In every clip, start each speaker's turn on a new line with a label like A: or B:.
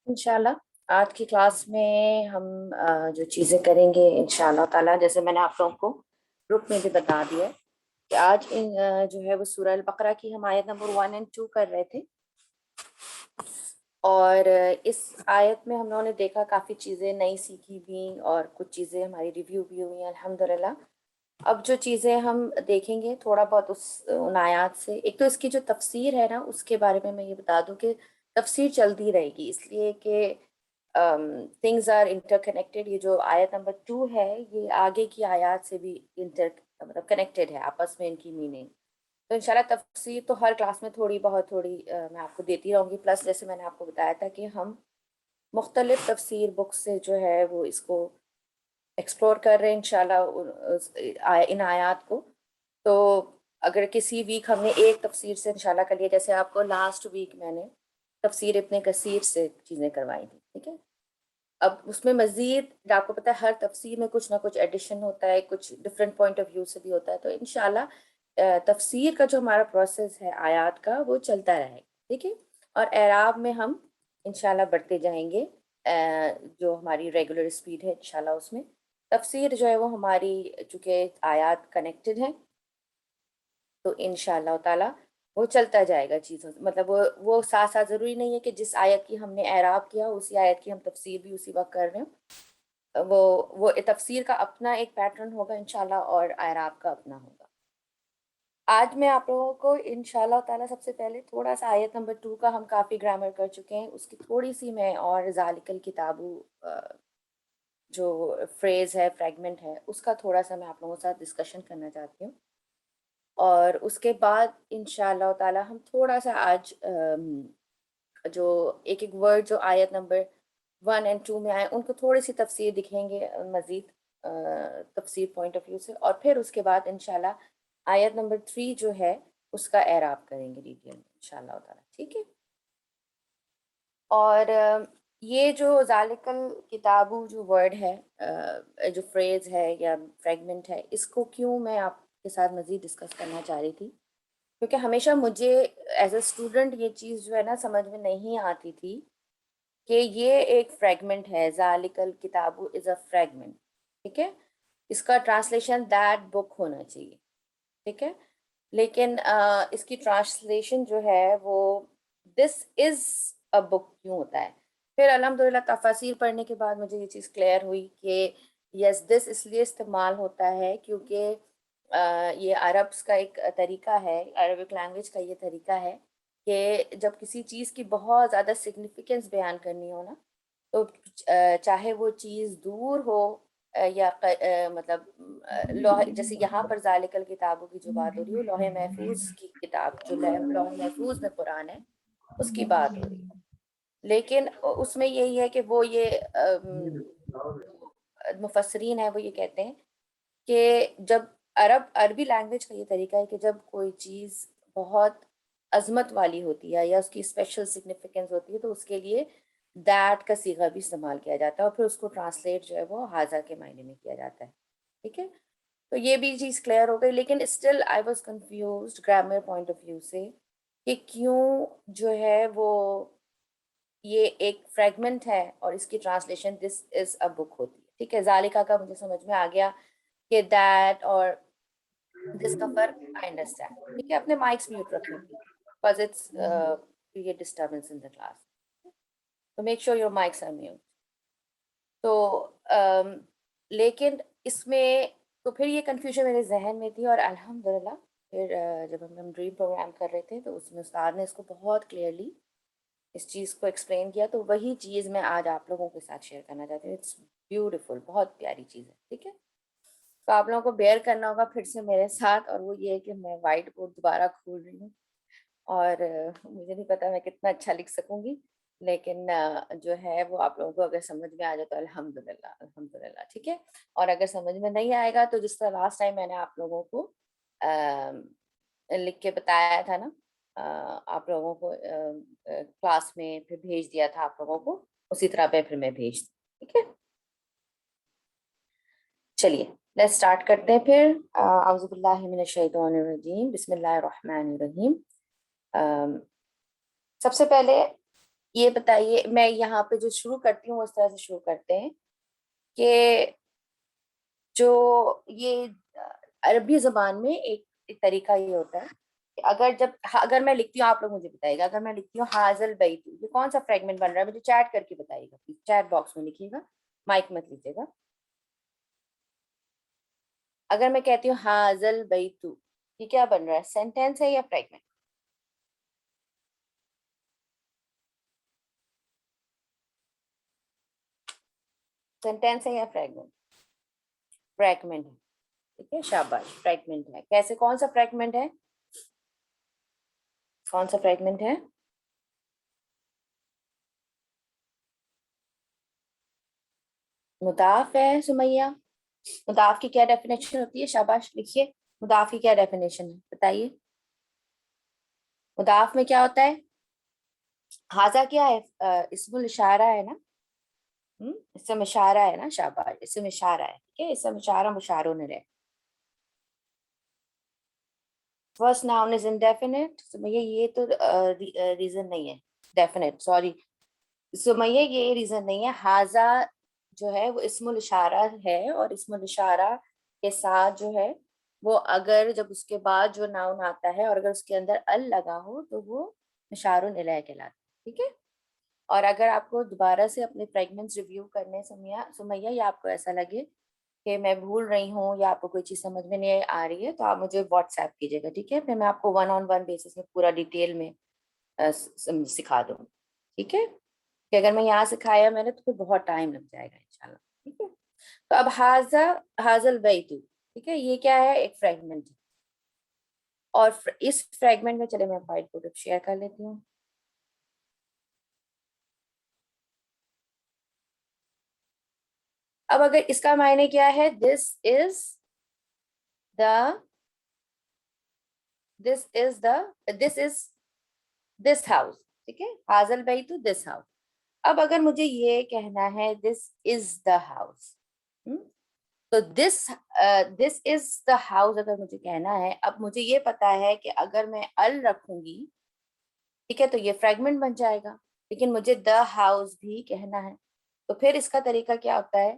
A: انشاءاللہ آج کی کلاس میں ہم جو چیزیں کریں گے انشاءاللہ تعالیٰ، جیسے میں نے آپ لوگوں کو گروپ میں بھی بتا دیا کہ آج جو ہے وہ سورہ البقرہ کی ہم آیت نمبر 1 اور 2 کر رہے تھے، اور اس آیت میں ہم لوگوں نے دیکھا کافی چیزیں نئی سیکھی بھی اور کچھ چیزیں ہماری ریویو بھی ہوئی ہیں الحمدللہ۔ اب جو چیزیں ہم دیکھیں گے تھوڑا بہت ان آیات سے، ایک تو اس کی جو تفسیر ہے نا، اس کے بارے میں یہ بتا دوں کہ تفسیر چلتی رہے گی، اس لیے کہ تھنگز آر انٹر کنیکٹڈ۔ یہ جو آیت نمبر 2 ہے یہ آگے کی آیات سے بھی مطلب کنیکٹڈ ہے آپس میں، ان کی میننگ۔ تو انشاءاللہ تفسیر تو ہر کلاس میں تھوڑی بہت میں آپ کو دیتی رہوں گی، پلس جیسے میں نے آپ کو بتایا تھا کہ ہم مختلف تفسیر بکس سے جو ہے وہ اس کو ایکسپلور کر رہے ہیں انشاءاللہ ان آیات کو۔ تو اگر کسی ویک ہم نے ایک تفسیر سے انشاءاللہ کر لیا، جیسے آپ کو لاسٹ ویک میں نے تفسیر ابن کثیر سے چیزیں کروائی تھی، ٹھیک ہے؟ اب اس میں مزید آپ کو پتہ ہے ہر تفسیر میں کچھ نہ کچھ ایڈیشن ہوتا ہے، کچھ ڈفرینٹ پوائنٹ آف ویو سے بھی ہوتا ہے، تو انشاءاللہ تفسیر کا جو ہمارا پروسیس ہے آیات کا وہ چلتا رہے گا، ٹھیک ہے؟ اور اعراب میں ہم انشاءاللہ بڑھتے جائیں گے، جو ہماری ریگولر اسپیڈ ہے انشاءاللہ اس میں۔ تفسیر جو ہے وہ ہماری چونکہ آیات کنیکٹڈ ہیں تو انشاءاللہ تعالیٰ وہ چلتا جائے گا چیزوں، مطلب وہ ساتھ ساتھ ضروری نہیں ہے کہ جس آیت کی ہم نے اعراب کیا اسی آیت کی ہم تفسیر بھی اسی وقت کر رہے ہیں۔ وہ تفسیر کا اپنا ایک پیٹرن ہوگا انشاءاللہ اور اعراب کا اپنا ہوگا۔ آج میں آپ لوگوں کو انشاءاللہ تعالیٰ سب سے پہلے تھوڑا سا آیت نمبر 2 کا ہم کافی گرامر کر چکے ہیں، اس کی تھوڑی سی میں اور ذالک الکتاب جو فریز ہے، فریگمنٹ ہے، اس کا تھوڑا سا میں آپ لوگوں کے ساتھ ڈسکشن کرنا چاہتی ہوں، اور اس کے بعد انشاءاللہ تعالیٰ ہم تھوڑا سا آج جو ایک ایک ورڈ جو آیت نمبر 1 اور 2 میں آئے ان کو تھوڑی سی تفسیر دکھیں گے، مزید تفسیر پوائنٹ آف ویو سے، اور پھر اس کے بعد انشاءاللہ آیت نمبر 3 جو ہے اس کا اعراب کریں گے ڈیٹیل میں انشاءاللہ تعالیٰ، ٹھیک ہے؟ اور یہ جو ذالک الکتاب جو ورڈ ہے، جو فریز ہے یا فریگمنٹ ہے، اس کو کیوں میں آپ کے ساتھ مزید ڈسکس کرنا چاہ رہی تھی، کیونکہ ہمیشہ مجھے ایز اے اسٹوڈنٹ یہ چیز جو ہے نا سمجھ میں نہیں آتی تھی کہ یہ ایک فریگمنٹ ہے، ذالک الکتاب از اے فریگمنٹ، ٹھیک ہے؟ اس کا ٹرانسلیشن دیٹ بک ہونا چاہیے، ٹھیک ہے؟ لیکن اس کی ٹرانسلیشن جو ہے وہ دس از اے بک کیوں ہوتا ہے؟ پھر الحمدللہ تفاسیر پڑھنے کے بعد مجھے یہ چیز کلیئر ہوئی کہ یس دس اس لیے استعمال ہوتا ہے کیونکہ یہ عربس کا ایک طریقہ ہے، عربک لینگویج کا یہ طریقہ ہے کہ جب کسی چیز کی بہت زیادہ سگنیفیکنس بیان کرنی ہو نا، تو چاہے وہ چیز دور ہو یا مطلب لوح، جیسے یہاں پر ذالک الکتاب کی جو بات ہو رہی ہے وہ لوح محفوظ کی کتاب، جو لوح محفوظ میں قرآن ہے اس کی بات ہو رہی ہے، لیکن اس میں یہی ہے کہ وہ یہ مفسرین ہیں وہ یہ کہتے ہیں کہ جب عربی لینگویج کا یہ طریقہ ہے کہ جب کوئی چیز بہت عظمت والی ہوتی ہے یا اس کی اسپیشل سگنیفیکنس ہوتی ہے تو اس کے لیے دیٹ کا صیغہ بھی استعمال کیا جاتا ہے، اور پھر اس کو ٹرانسلیٹ جو ہے وہ ہاذا کے معنی میں کیا جاتا ہے، ٹھیک ہے؟ تو یہ بھی چیز کلیئر ہو گئی، لیکن still I was confused grammar point of view سے کہ کیوں جو ہے وہ یہ ایک فریگمنٹ ہے اور اس کی ٹرانسلیشن دس از اے بک ہوتی ہے، ٹھیک ہے؟ ذالکہ کا مجھے سمجھ میں آ گیا کہ دیٹ اور دس کا فرق آئی انڈرسٹینڈ، ٹھیک ہے؟ اپنے مائکس میوٹ رکھیں because it's create disturbance in the class, تو make sure your mics are mute. تو لیکن اس میں تو پھر یہ کنفیوژن میرے ذہن میں تھی، اور الحمدللہ پھر جب ہم ڈریم پروگرام کر رہے تھے تو اس میں استاد نے اس کو بہت کلیئرلی اس چیز کو ایکسپلین کیا، تو وہی چیز میں آج آپ لوگوں کے ساتھ شیئر کرنا چاہتی ہوں۔ اٹس بیوٹیفل، بہت پیاری چیز ہے، ٹھیک ہے؟ تو آپ لوگوں کو بیئر کرنا ہوگا پھر سے میرے ساتھ، اور وہ یہ ہے کہ میں وائٹ بورڈ دوبارہ کھول رہی ہوں، اور مجھے نہیں پتا میں کتنا اچھا لکھ سکوں گی، لیکن جو ہے وہ آپ لوگوں کو اگر سمجھ میں آ جائے تو الحمدللہ الحمدللہ، ٹھیک ہے؟ اور اگر سمجھ میں نہیں آئے گا تو جس طرح لاسٹ ٹائم میں نے آپ لوگوں کو لکھ کے بتایا تھا نا، آپ لوگوں کو کلاس میں پھر بھیج دیا تھا آپ لوگوں کو، اسی طرح پہ پھر میں بھیج دوں، ٹھیک ہے؟ چلیے لیٹ اسٹارٹ کرتے ہیں پھر۔ اعوذ باللہ من الشیطان الرجیم، بسم اللہ الرحمن الرحیم۔ سب سے پہلے یہ بتائیے، میں یہاں پہ جو شروع کرتی ہوں اس طرح سے شروع کرتے ہیں کہ جو یہ عربی زبان میں ایک طریقہ یہ ہوتا ہے کہ اگر میں لکھتی ہوں، آپ لوگ مجھے بتائیے گا، اگر میں لکھتی ہوں حاضل بیت، یہ کون سا فریگمنٹ بن رہا ہے مجھے چیٹ کر کے بتائیے گا، چیٹ باکس میں لکھیے گا، مائک مت لیجیے گا. اگر میں کہتی ہوں حاضل بیت، یہ کیا بن رہا ہے، سینٹینس ہے یا فریگمنٹ؟ سینٹینس ہے یا فریگمنٹ؟ فریگمنٹ ہے. ٹھیک ہے، شاباش، فریگمنٹ ہے. کیسے، کون سا فریگمنٹ ہے، کون سا فریگمنٹ ہے؟ مضاف ہے سمیہ. مضاف کی کیا ڈیفینیشن ہوتی ہے؟ شاباش لکھیے، مضاف کی کیا ڈیفینیشن ہے بتائیے. مضاف میں کیا ہوتا ہے؟ حاضہ کیا ہے؟ اسم الاشارہ ہے نا. اسم اشارہ ہے نا، شاباش، اسم اشارہ ہے. ٹھیک ہے، اسم اشارہ مشار رہے. فرسٹ ناؤن از انڈیفینٹ. سمیہ یہ تو ریزن نہیں ہے. ڈیفینیٹ، سوری سمیہ، یہ ریزن نہیں ہے. حاضہ جو ہے وہ اسم الاشارہ ہے، اور اسم الاشارہ کے ساتھ جو ہے وہ اگر جب اس کے بعد جو ناؤن آتا ہے اور اگر اس کے اندر ال لگا ہو تو وہ مشار الیہ کہلاتا ہے. ٹھیک ہے. اور اگر آپ کو دوبارہ سے اپنے فریگمنٹس ریویو کرنے سمیہ، یا آپ کو ایسا لگے کہ میں بھول رہی ہوں یا آپ کو کوئی چیز سمجھ میں نہیں آ رہی ہے تو آپ مجھے واٹس ایپ کیجیے گا. ٹھیک ہے، پھر میں آپ کو 1-on-1 بیسس میں پورا ڈیٹیل میں سکھا دوں. ٹھیک ہے، کہ اگر میں یہاں سکھایا میں نے تو پھر بہت ٹائم لگ جائے گا انشاءاللہ. ٹھیک ہے. تو اب حاضل بیت، ٹھیک ہے، یہ کیا ہے، ایک فریگمنٹ. اور اس فریگمنٹ میں چلے میں وائٹ بورڈ شیئر کر لیتی ہوں. اب اگر اس کا معنی کیا ہے، دس ہاؤس. ٹھیک ہے، حاضل بیت دس ہاؤس. اب اگر مجھے یہ کہنا ہے دس از دا ہاؤس، تو دس از دا ہاؤس اگر مجھے کہنا ہے، اب مجھے یہ پتا ہے کہ اگر میں ال رکھوں گی، ٹھیک ہے، تو یہ فریگمنٹ بن جائے گا. لیکن مجھے دا ہاؤس بھی کہنا ہے، تو پھر اس کا طریقہ کیا ہوتا ہے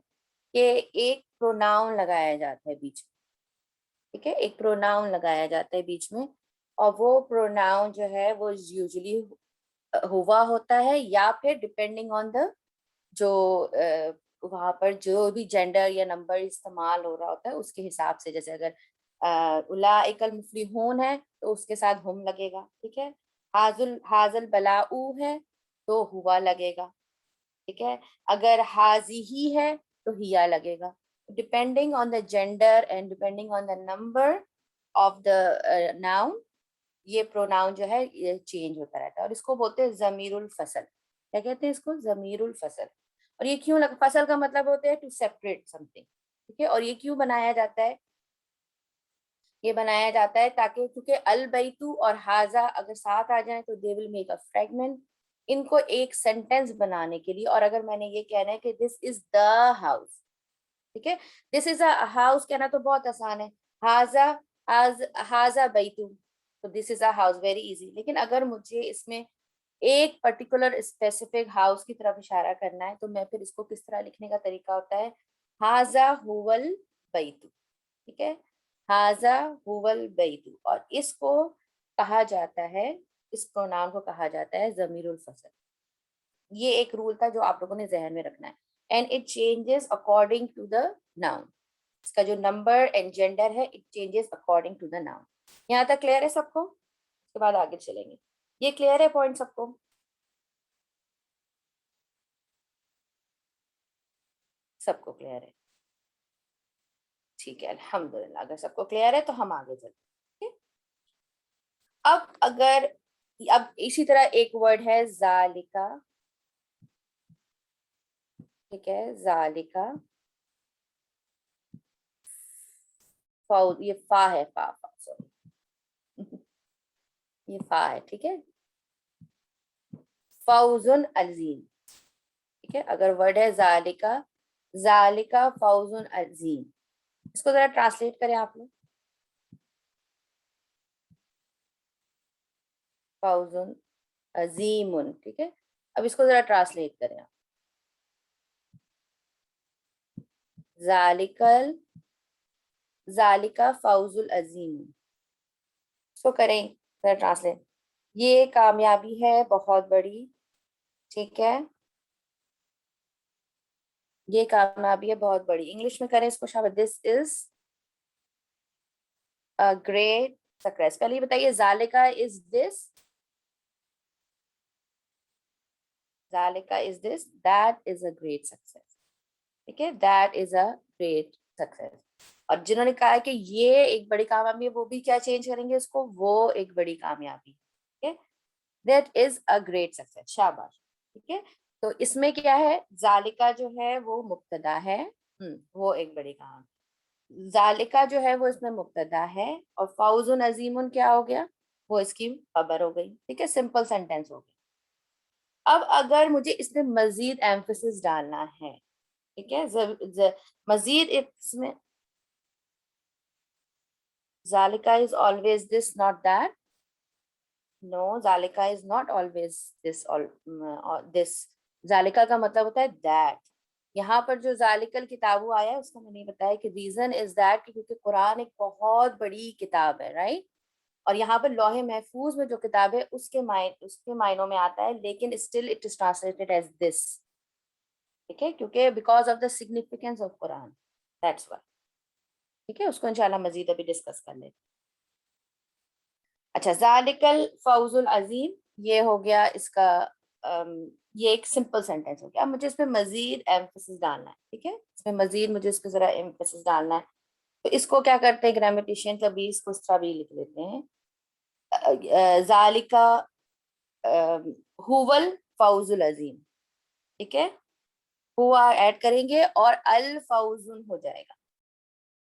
A: کہ ایک پروناؤن لگایا جاتا ہے بیچ میں. ٹھیک ہے، ایک پروناؤن لگایا جاتا ہے بیچ میں، اور وہ پروناؤن جو ہے وہ یوزلی ہوا ہوتا ہے، یا پھر ڈپینڈنگ آن دا جو وہاں پر جو بھی جینڈر یا نمبر استعمال ہو رہا ہوتا ہے اس کے حساب سے. جیسے اگر اولئک المفلحون ہے تو اس کے ساتھ ہم لگے گا. ٹھیک ہے، حاضل بلاؤ ہے تو ہوا لگے گا. ٹھیک ہے، اگر حاضی ہی ہے تو ہیا لگے گا. Depending on the gender and depending on the number of the noun, یہ پروناؤن جو ہے یہ چینج ہوتا رہتا ہے. اور اس کو بولتے ہیں ضمیر الفصل. کیا کہتے ہیں اس کو؟ ضمیر الفصل. اور یہ کیوں فصل کا مطلب ہوتا ہے ٹو سیپریٹ سم تھنگ. ٹھیک ہے، اور یہ کیوں بنایا جاتا ہے؟ یہ بنایا جاتا ہے تاکہ کیونکہ البیتو اور حاضہ اگر ساتھ آ جائیں تو دے ول میک اے فریگمنٹ. ان کو ایک سینٹینس بنانے کے لیے، اور اگر میں نے یہ کہنا ہے کہ دس از دا ہاؤس، ٹھیک ہے، دس از اے ہاؤس کہنا تو بہت آسان ہے. حاضہ بیتو، تو دس از اے ہاؤس، ویری ایزی. لیکن اگر مجھے اس میں ایک پرٹیکولر اسپیسیفک ہاؤس کی طرف اشارہ کرنا ہے تو میں پھر اس کو کس طرح لکھنے کا طریقہ ہوتا ہے، حاضہ ہوول بیتو. ٹھیک ہے، حاضہ ہوول بیتو. اور اس کو کہا جاتا ہے، اس پروناؤن کو کہا جاتا ہے ضمیر الفصل. یہ ایک رول تھا جو آپ لوگوں نے ذہن میں رکھنا ہے. And it changes according to the noun. اس کا جو نمبر اینڈ جینڈر ہے it changes according to the noun. یہاں تک کلیئر ہے سب کو؟ اس کے بعد آگے چلیں گے. یہ کلیئر ہے پوائنٹ سب کو؟ سب کو کلیئر ہے؟ ٹھیک ہے، الحمدللہ. اگر سب کو کلیئر ہے تو ہم آگے چلتے ہیں. اب اگر اب اسی طرح ایک ورڈ ہے ذالکا. ٹھیک ہے، ذالکا، یہ فا ہے، فا سوری یہ فا ہے. ٹھیک ہے، فوز عظیم. ٹھیک ہے، اگر ورڈ ہے ذالکا، ذالکا فوز عظیم، اس کو ذرا ٹرانسلیٹ کریں آپ لوگ. فوز عظیم. ٹھیک ہے، اب اس کو ذرا ٹرانسلیٹ کریں آپ. ذالکا فوز العظیم، اس کو کریں ذرا ٹرانسلیٹ. یہ کامیابی ہے بہت بڑی، ٹھیک ہے، یہ کامیابی ہے بہت بڑی. انگلش میں کریں اس کو شاباش. دس از a great success. پہلے یہ بتائیے ذالکا از دس، ذالکا از دس، that is a great success. ٹھیک ہے، that is a great success. اور جنہوں نے کہا کہ یہ ایک بڑی کامیابی ہے وہ بھی کیا چینج کریں گے اس کو، وہ ایک بڑی کامیابی. ٹھیک ہے، that is a great success. شاباش. ٹھیک ہے، تو اس میں کیا ہے، ذالکا جو ہے وہ مبتدا ہے، وہ ایک بڑی کامیابی. ذالکا جو ہے وہ اس میں مبتدا ہے، اور فوز عظیم کیا ہو گیا، وہ اس کی خبر ہو گئی. ٹھیک ہے، سمپل سینٹینس ہو گیا. اب اگر مجھے اس میں مزید ایمفسس ڈالنا ہے، ٹھیک ہے، مزید اس میں ذالکا is always this not that. No, ذالکا از ناٹ آلویز دس. ذالکا کا مطلب ہوتا ہے دیٹ. یہاں پر جو ذالکل کتابو آیا ہے اس کا میں نے بتایا کہ ریزن از دیٹ کیونکہ قرآن ایک بہت بڑی کتاب ہے، رائٹ. اور یہاں پر لوح محفوظ میں جو کتاب ہے اس کے معنوں میں آتا ہے، لیکن still it is translated as this. ٹھیک ہے، کیونکہ because of the significance of Quran, that's why. ٹھیک ہے، اس کو انشاءاللہ مزید ابھی ڈسکس کر لیں. اچھا، ذالکل فوز العظیم، یہ ہو گیا اس کا یہ ایک سمپل سینٹینس ہو گیا. اب مجھے اس میں مزید ایمفسس ڈالنا ہے. ٹھیک ہے، اس میں مزید مجھے اس پہ ذرا ایمفسس ڈالنا ہے. تو اس کو کیا کرتے ہیں گرامیٹیشین کبھی اس کو اس طرح بھی لکھ لیتے ہیں، ذالکا ہوول فوز العظیم. ٹھیک ہے، ہوا ایڈ کریں گے اور الفوزن ہو جائے گا.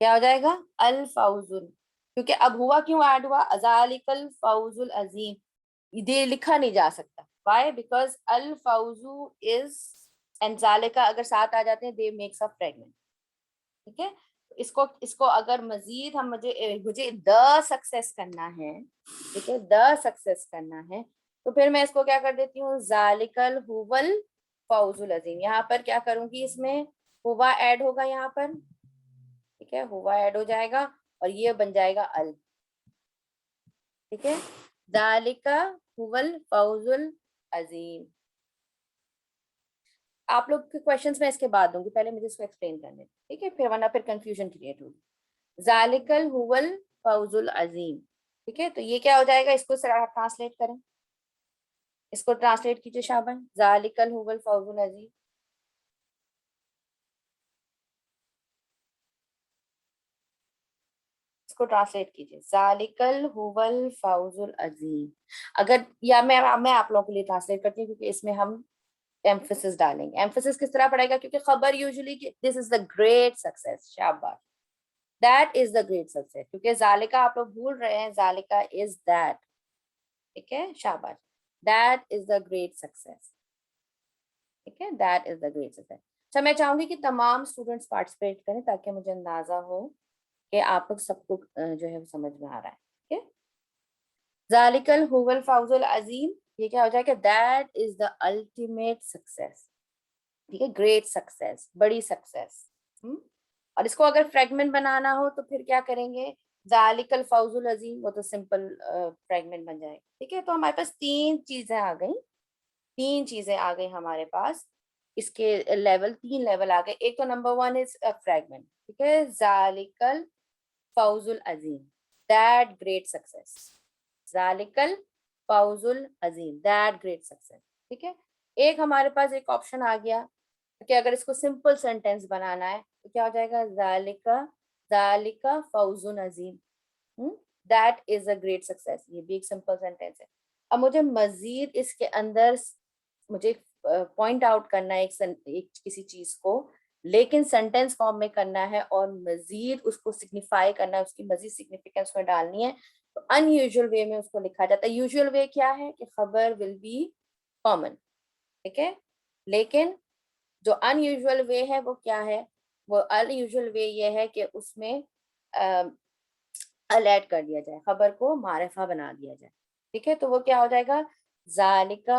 A: کیا ہو جائے گا، الفوزن. کیونکہ اب ہوا کیوں ایڈ ہوا، ذالک الفوز العظیم، یہ لکھا نہیں جا سکتا. وائی؟ بیکاز الفوز از اینڈ ذالکا اگر ساتھ آ جاتے ہیں دے میکس اے فریگمنٹ. ٹھیک ہے، اس کو اگر مزید مجھے دا سکسیس کرنا ہے، ٹھیک ہے، دا سکسیس کرنا ہے، تو پھر میں اس کو کیا کر دیتی ہوں، ذالکل ہوول فوز العظیم. یہاں پر کیا کروں گی، اس میں ہوا ایڈ ہوگا یہاں پر. ٹھیک ہے، ہوا ایڈ ہو جائے گا اور یہ بن جائے گا ال. ٹھیک ہے، ذالکا ہوول فوز العظیم. آپ لوگ کے کوشچنس میں اس کے بعد دوں گی، پہلے مجھے اس کو ایکسپلین کرنے. ٹھیک ہے، پھر ورنہ پھر کنفیوژن کریٹ ہوگی. ذالکل ہوول فوز العظیم. ٹھیک ہے، تو یہ کیا ہو جائے گا، اس کو ٹرانسلیٹ کریں، اس کو ٹرانسلیٹ کیجیے شابن. ذالکل ہوول فوز العظیم، اس کو ٹرانسلیٹ کیجیے، ذالکل ہوول فوز العظیم. اگر یا میں آپ لوگوں کے لیے ٹرانسلیٹ کرتی ہوں کیونکہ اس میں ہم ایمفسس ڈالیں گے. ایمفسس کس طرح پڑے گا، کیونکہ خبر usually this is the great success. شاباش، that is the great success. کیونکہ ذالکا آپ لوگ بھول رہے ہیں، ذالکا از دیٹ. ٹھیک ہے، شاباش، that is the great success. ٹھیک ہے، that is the great success. اچھا، میں چاہوں گی کہ تمام اسٹوڈینٹس پارٹیسپیٹ کریں تاکہ مجھے اندازہ ہو کہ آپ لوگ سب کو جو ہے وہ سمجھ میں آ رہا ہے. ٹھیک ہے، ذالکل ہوول فوز العظیم، یہ کیا ہو جائے گا، that is the ultimate success. ٹھیک ہے، گریٹ سکسیس، بڑی سکسیس. اور اس کو اگر فریگمنٹ بنانا ہو تو پھر کیا کریں گے، ذالک الفوز العظیم، وہ تو سمپل فریگمنٹ بن جائے گا. ٹھیک ہے، تو ہمارے پاس تین چیزیں آ گئی ہمارے پاس. اس کے لیول 3 لیول آ گئے. ایک تو نمبر 1 از فریگمنٹ. ٹھیک ہے، ذالک الفوز العظیم، دیٹ گریٹ سکسیس. ذالک الفوز العظیم، دیٹ گریٹ سکسیس. ٹھیک ہے، ایک ہمارے پاس ایک آپشن آ گیا کہ اگر اس کو سمپل سینٹینس بنانا ہے تو کیا ہو جائے گا، ذالک فوز عظیم، that is a great success. یہ بھی ایک سمپل سینٹینس ہے. اب مجھے مزید اس کے اندر مجھے پوائنٹ آؤٹ کرنا ہے ایک کسی چیز کو، لیکن سینٹینس فارم میں کرنا ہے اور مزید اس کو سگنیفائی کرنا ہے، اس کی مزید سگنیفیکینس میں ڈالنی ہے. تو ان یوزول وے میں اس کو لکھا جاتا ہے. یوزول وے کیا ہے کہ خبر ول بی کامن. ٹھیک ہے، لیکن جو ان یوزول وے ہے وہ کیا ہے، وہ ان یوزول وے یہ ہے کہ اس میں ال ایڈ کر دیا جائے، خبر کو معرفہ بنا دیا جائے. ٹھیک ہے، تو وہ کیا ہو جائے گا، ذالکا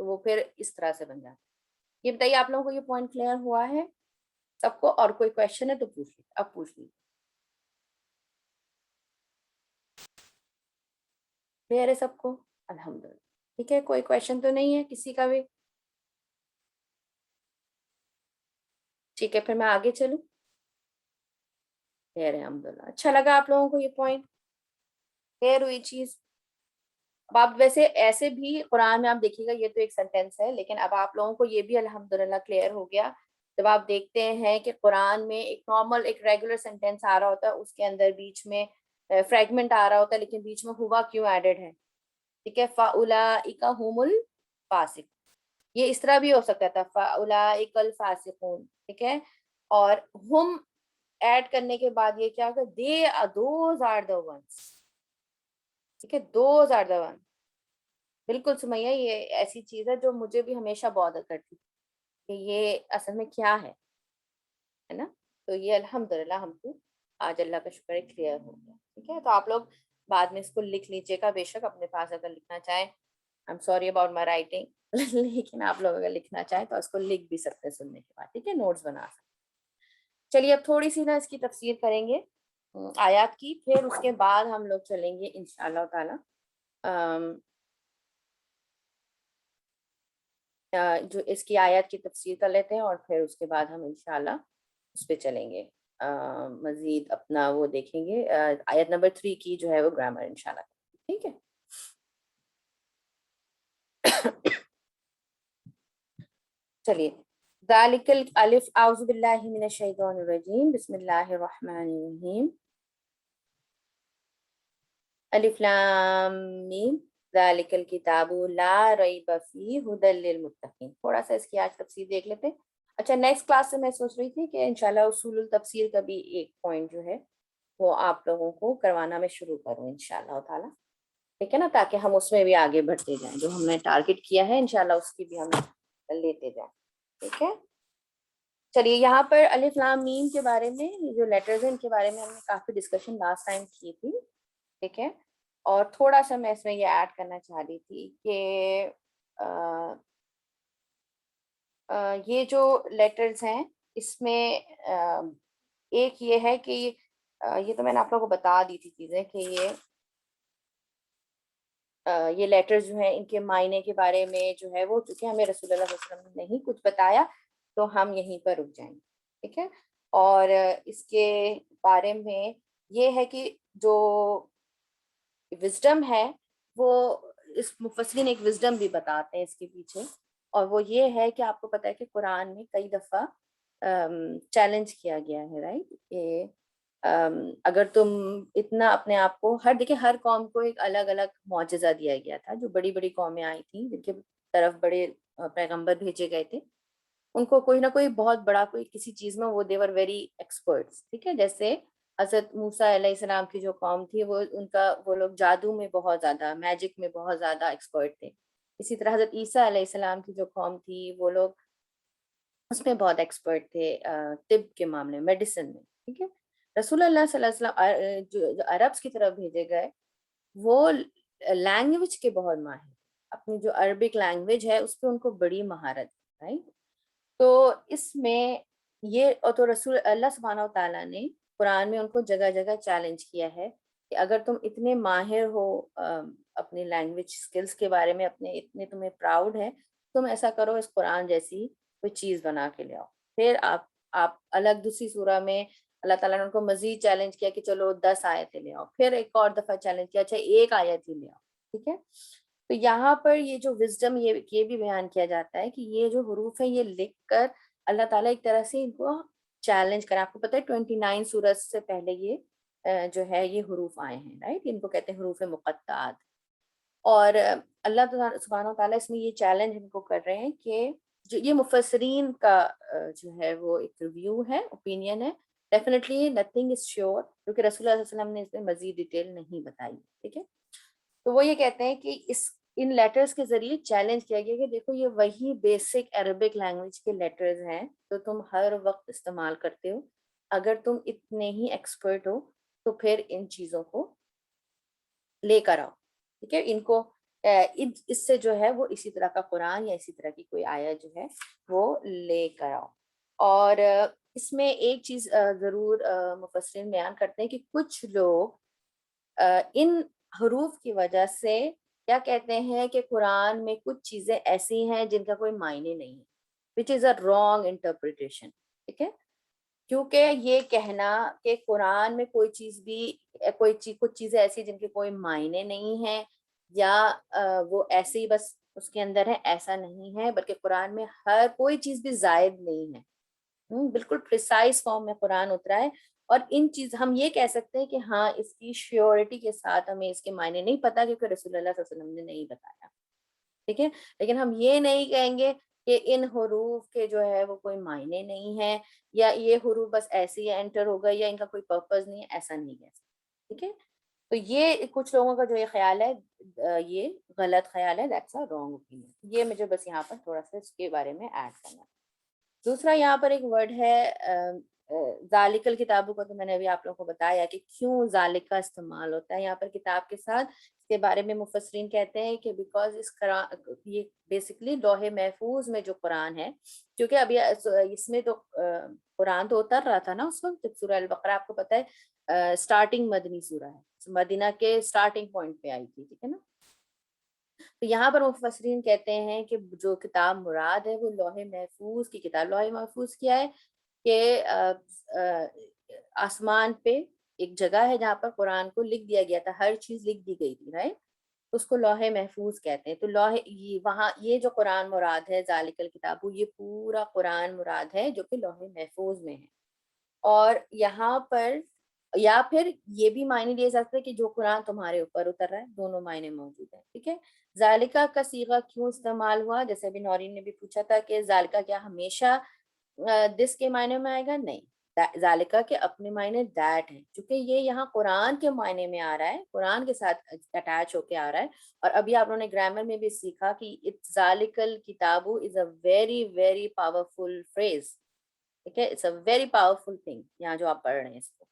A: تو وہ پھر اس طرح سے بن جاتا ہے۔ یہ بتائیے آپ لوگوں کو یہ پوائنٹ کلیئر ہوا ہے سب کو؟ اور کوئی کویشچن ہے تو پوچھ لیجیے، اب پوچھ لیجیے۔ کلیئر ہے سب کو؟ الحمدللہ، ٹھیک ہے، کوئی کویشچن تو نہیں ہے کسی کا بھی؟ ٹھیک ہے، پھر میں آگے چلوں؟ کلیئر ہے الحمدللہ، اچھا لگا آپ لوگوں کو یہ پوائنٹ؟ کلیئر ہوئی چیز؟ اب آپ ویسے ایسے بھی قرآن میں آپ دیکھیے گا، یہ تو ایک سینٹینس ہے، لیکن اب آپ لوگوں کو یہ بھی الحمدللہ کلیئر ہو گیا جب آپ دیکھتے ہیں کہ قرآن میں ایک نارمل ایک ریگولر سینٹینس آ رہا ہوتا ہے، اس کے اندر بیچ میں فریگمنٹ آ رہا ہوتا ہے، لیکن بیچ میں ہوا کیوں ایڈڈ ہے؟ ٹھیک ہے، فَأُولَٰئِکَ هُمُ الْفَاسِقُونَ، یہ اس طرح بھی ہو سکتا تھا فَأُولَٰئِکَ الْفَاسِقُونَ، ٹھیک ہے، اور ہم ایڈ کرنے کے بعد یہ کیا کہ دوز آر دا ونس، ٹھیک ہے، دوز آر دا ون۔ بالکل سمیہ، یہ ایسی چیز ہے جو مجھے بھی ہمیشہ بادر کرتی کہ یہ اصل میں کیا ہے نا؟ تو یہ الحمدللہ ہم کو آج اللہ کا شکر ہے کلیئر ہو گیا، ٹھیک ہے۔ تو آپ لوگ بعد میں اس کو لکھ لیجیے گا بے شک اپنے پاس اگر لکھنا چاہیں، I am sorry about my writing لیکن آپ لوگ اگر لکھنا چاہیں تو اس کو لکھ بھی سکتے ہیں سننے کے بعد، ٹھیک ہے، نوٹس بنا سکتے۔ چلیے اب تھوڑی سی نا اس کی تفسیر کریں گے آیات کی، پھر اس کے بعد ہم لوگ چلیں گے انشاءاللہ تعالی جو اس کی آیات کی تفسیر کر لیتے ہیں، اور پھر اس کے بعد ہم انشاءاللہ اس پہ چلیں گے، مزید اپنا وہ دیکھیں گے آیت نمبر 3 کی جو ہے وہ گرامر انشاءاللہ، ٹھیک ہے۔ چلیے، ذالک الف، اعوذ باللہ من الشیطان الرجیم، بسم اللہ الرحمن الرحیم، الف لام میم، ذالک الکتاب لا ریب فیہ ھدی للمتقین۔ تھوڑا سا اس کی آج تفسیر دیکھ لیتے ہیں۔ اچھا، نیکسٹ کلاس سے میں سوچ رہی تھی کہ انشاءاللہ اصول التفسیر کا بھی ایک پوائنٹ جو ہے وہ آپ لوگوں کو کروانا میں شروع کروں انشاءاللہ تعالی، ٹھیک ہے نا، تاکہ ہم اس میں بھی آگے بڑھتے جائیں، جو ہم نے ٹارگٹ کیا ہے انشاءاللہ اس کی بھی ہم لیتے جائیں، ٹھیک ہے۔ چلیے، یہاں پر الف لام میم کے بارے میں، یہ جو لیٹرز ہیں ان کے بارے میں ہم نے کافی ڈسکشن لاسٹ ٹائم کی تھی، ٹھیک ہے، اور تھوڑا سا میں اس میں یہ ایڈ کرنا چاہ رہی تھی کہ یہ جو لیٹرز ہیں اس میں ایک یہ ہے کہ یہ تو میں نے آپ لوگوں کو بتا دی تھی چیزیں کہ یہ لیٹرز جو ہیں ان کے معنی کے بارے میں جو ہے وہ، چونکہ ہمیں رسول اللہ صلی اللہ علیہ وسلم نے نہیں کچھ بتایا تو ہم یہیں پر رک جائیں گے، ٹھیک ہے۔ اور اس کے بارے میں یہ ہے کہ جو وزڈم ہے وہ، اس مفسرین ایک وزڈم بھی بتاتے ہیں اس کے پیچھے، اور وہ یہ ہے کہ آپ کو پتہ ہے کہ قرآن میں کئی دفعہ چیلنج کیا گیا ہے، رائٹ، کہ اگر تم اتنا اپنے آپ کو، دیکھیں ہر قوم کو ایک الگ الگ معجزہ دیا گیا تھا، جو بڑی بڑی قومیں آئی تھیں جن کے طرف بڑے پیغمبر بھیجے گئے تھے، ان کو کوئی نہ کوئی بہت بڑا کوئی کسی چیز میں وہ دیور ویری ایکسپرٹس، ٹھیک ہے، جیسے حضرت موسیٰ علیہ السلام کی جو قوم تھی وہ لوگ جادو میں بہت زیادہ، میجک میں بہت زیادہ ایکسپرٹ تھے۔ اسی طرح حضرت عیسیٰ علیہ السلام کی جو قوم تھی وہ لوگ اس میں بہت ایکسپرٹ تھے، طب کے معاملے میں، میڈیسن میں، ٹھیک ہے۔ رسول اللہ صلی اللہ علیہ وسلم جو عربس کی طرف بھیجے گئے وہ لینگویج کے بہت ماہر، اپنی جو عربک لینگویج ہے اس پہ ان کو بڑی مہارت، رائٹ۔ تو اس میں یہ، اور تو رسول اللہ سبحانہ و تعالیٰ نے قرآن میں ان کو جگہ جگہ چیلنج کیا ہے کہ اگر تم اتنے ماہر ہو اپنی لینگویج سکلز کے بارے میں، اپنے اتنے تمہیں پراؤڈ ہے، تم ایسا کرو اس قرآن جیسی کوئی چیز بنا کے لے آؤ۔ پھر آپ الگ دوسری سورہ میں اللہ تعالیٰ نے ان کو مزید چیلنج کیا کہ چلو 10 آیتیں لے آؤ، پھر ایک اور دفعہ چیلنج کیا، اچھا ایک آیت ہی لے آؤ، ٹھیک ہے۔ تو یہاں پر یہ جو وزڈم، یہ بھی بیان کیا جاتا ہے کہ یہ جو حروف ہیں یہ لکھ کر اللہ تعالیٰ ایک طرح سے ان کو چیلنج کریں۔ آپ کو پتہ ہے 29 سورج سے پہلے یہ جو ہے یہ حروف آئے ہیں، رائٹ، ان کو کہتے ہیں حروف مقطعات، اور اللہ تعالیٰ سبحانہ و تعالیٰ اس میں یہ چیلنج ان کو کر رہے ہیں کہ جو یہ مفسرین کا جو ہے وہ ایک ریویو ہے، اوپینین ہے، ڈیفینیٹلی نتھنگ از شیور، کیونکہ رسول اللہ صلی اللہ علیہ وسلم نے اس میں مزید ڈیٹیل نہیں بتائی، ٹھیک ہے۔ تو وہ یہ کہتے ہیں کہ ان لیٹرز کے ذریعے چیلنج کیا گیا کہ دیکھو یہ وہی بیسک عربک لینگویج کے لیٹرز ہیں تو تم ہر وقت استعمال کرتے ہو، اگر تم اتنے ہی ایکسپرٹ ہو تو پھر ان چیزوں کو لے کر آؤ، ٹھیک ہے، ان کو اس سے جو ہے وہ اسی طرح کا قرآن یا اسی طرح کی کوئی آیت جو ہے وہ لے کر آؤ. اور اس میں ایک چیز ضرور مفسرین بیان کرتے ہیں کہ کچھ لوگ ان حروف کی وجہ سے کیا کہتے ہیں کہ قرآن میں کچھ چیزیں ایسی ہیں جن کا کوئی معنی نہیں ہے, وچ از اے رانگ انٹرپریٹیشن. ٹھیک ہے, کیونکہ یہ کہنا کہ قرآن میں کوئی چیز بھی کچھ چیزیں ایسی جن کے کوئی معنی نہیں ہیں یا وہ ایسے ہی بس اس کے اندر ہے, ایسا نہیں ہے, بلکہ قرآن میں ہر کوئی چیز بھی زائد نہیں ہے. بالکل پریسائز فارم میں قرآن اترا ہے. اور ان چیز ہم یہ کہہ سکتے ہیں کہ ہاں اس کی شیورٹی کے ساتھ ہمیں اس کے معنی نہیں پتا کیونکہ رسول اللہ صلی اللہ علیہ وسلم نے نہیں بتایا. ٹھیک ہے, لیکن ہم یہ نہیں کہیں گے کہ ان حروف کے جو ہے وہ کوئی معنی نہیں ہے یا یہ حروف بس ایسے ہی انٹر ہو گئے یا ان کا کوئی پرپز نہیں ہے, ایسا نہیں کہہ سکتے. ٹھیک ہے, تو یہ کچھ لوگوں کا جو یہ خیال ہے یہ غلط خیال ہے, دیٹس اے رانگ اوپینین. یہ مجھے بس یہاں پر تھوڑا سا اس کے بارے میں ایڈ کرنا. دوسرا یہاں پر ایک ورڈ ہے ذالک الکتاب کو, تو میں نے ابھی آپ لوگوں کو بتایا کہ کیوں ذالک کا استعمال ہوتا ہے یہاں پر کتاب کے ساتھ. اس کے بارے میں مفسرین کہتے ہیں کہ بیکاز یہ بیسکلی لوح محفوظ میں جو قرآن ہے, کیونکہ ابھی اس میں تو قرآن تو اتر رہا تھا نا اس وقت جب سورہ البقرہ آپ کو پتہ ہے سٹارٹنگ مدنی سورہ ہے, مدینہ کے سٹارٹنگ پوائنٹ پہ آئی تھی. ٹھیک ہے نا, تو یہاں پر مفسرین کہتے ہیں کہ جو کتاب مراد ہے وہ لوح محفوظ کی کتاب. لوح محفوظ کیا ہے کہ آسمان پہ ایک جگہ ہے جہاں پر قرآن کو لکھ دیا گیا تھا, ہر چیز لکھ دی گئی تھی, رائٹ. اس کو لوح محفوظ کہتے ہیں. تو وہاں یہ جو قرآن مراد ہے ذالک الکتاب, یہ پورا قرآن مراد ہے جو کہ لوح محفوظ میں ہے. اور یہاں پر یا پھر یہ بھی معنی لیے جا سکتے ہیں کہ جو قرآن تمہارے اوپر اتر رہا ہے, دونوں معنی موجود ہیں. ٹھیک ہے, ذالکہ کا صیغہ کیوں استعمال ہوا, جیسے ابھی نورین نے بھی پوچھا تھا کہ ذالکہ کیا ہمیشہ دس کے معنی میں آئے گا, نہیں. ذالکہ کے اپنے معنی دیٹ ہے, چونکہ یہ یہاں قرآن کے معنی میں آ رہا ہے, قرآن کے ساتھ اٹیچ ہو کے آ رہا ہے. اور ابھی آپ لوگوں نے گرامر میں بھی سیکھا کہ ذالک الکتاب is a very very powerful phrase. ٹھیک ہے, it's a very powerful thing یہاں جو آپ پڑھ رہے ہیں اس کو.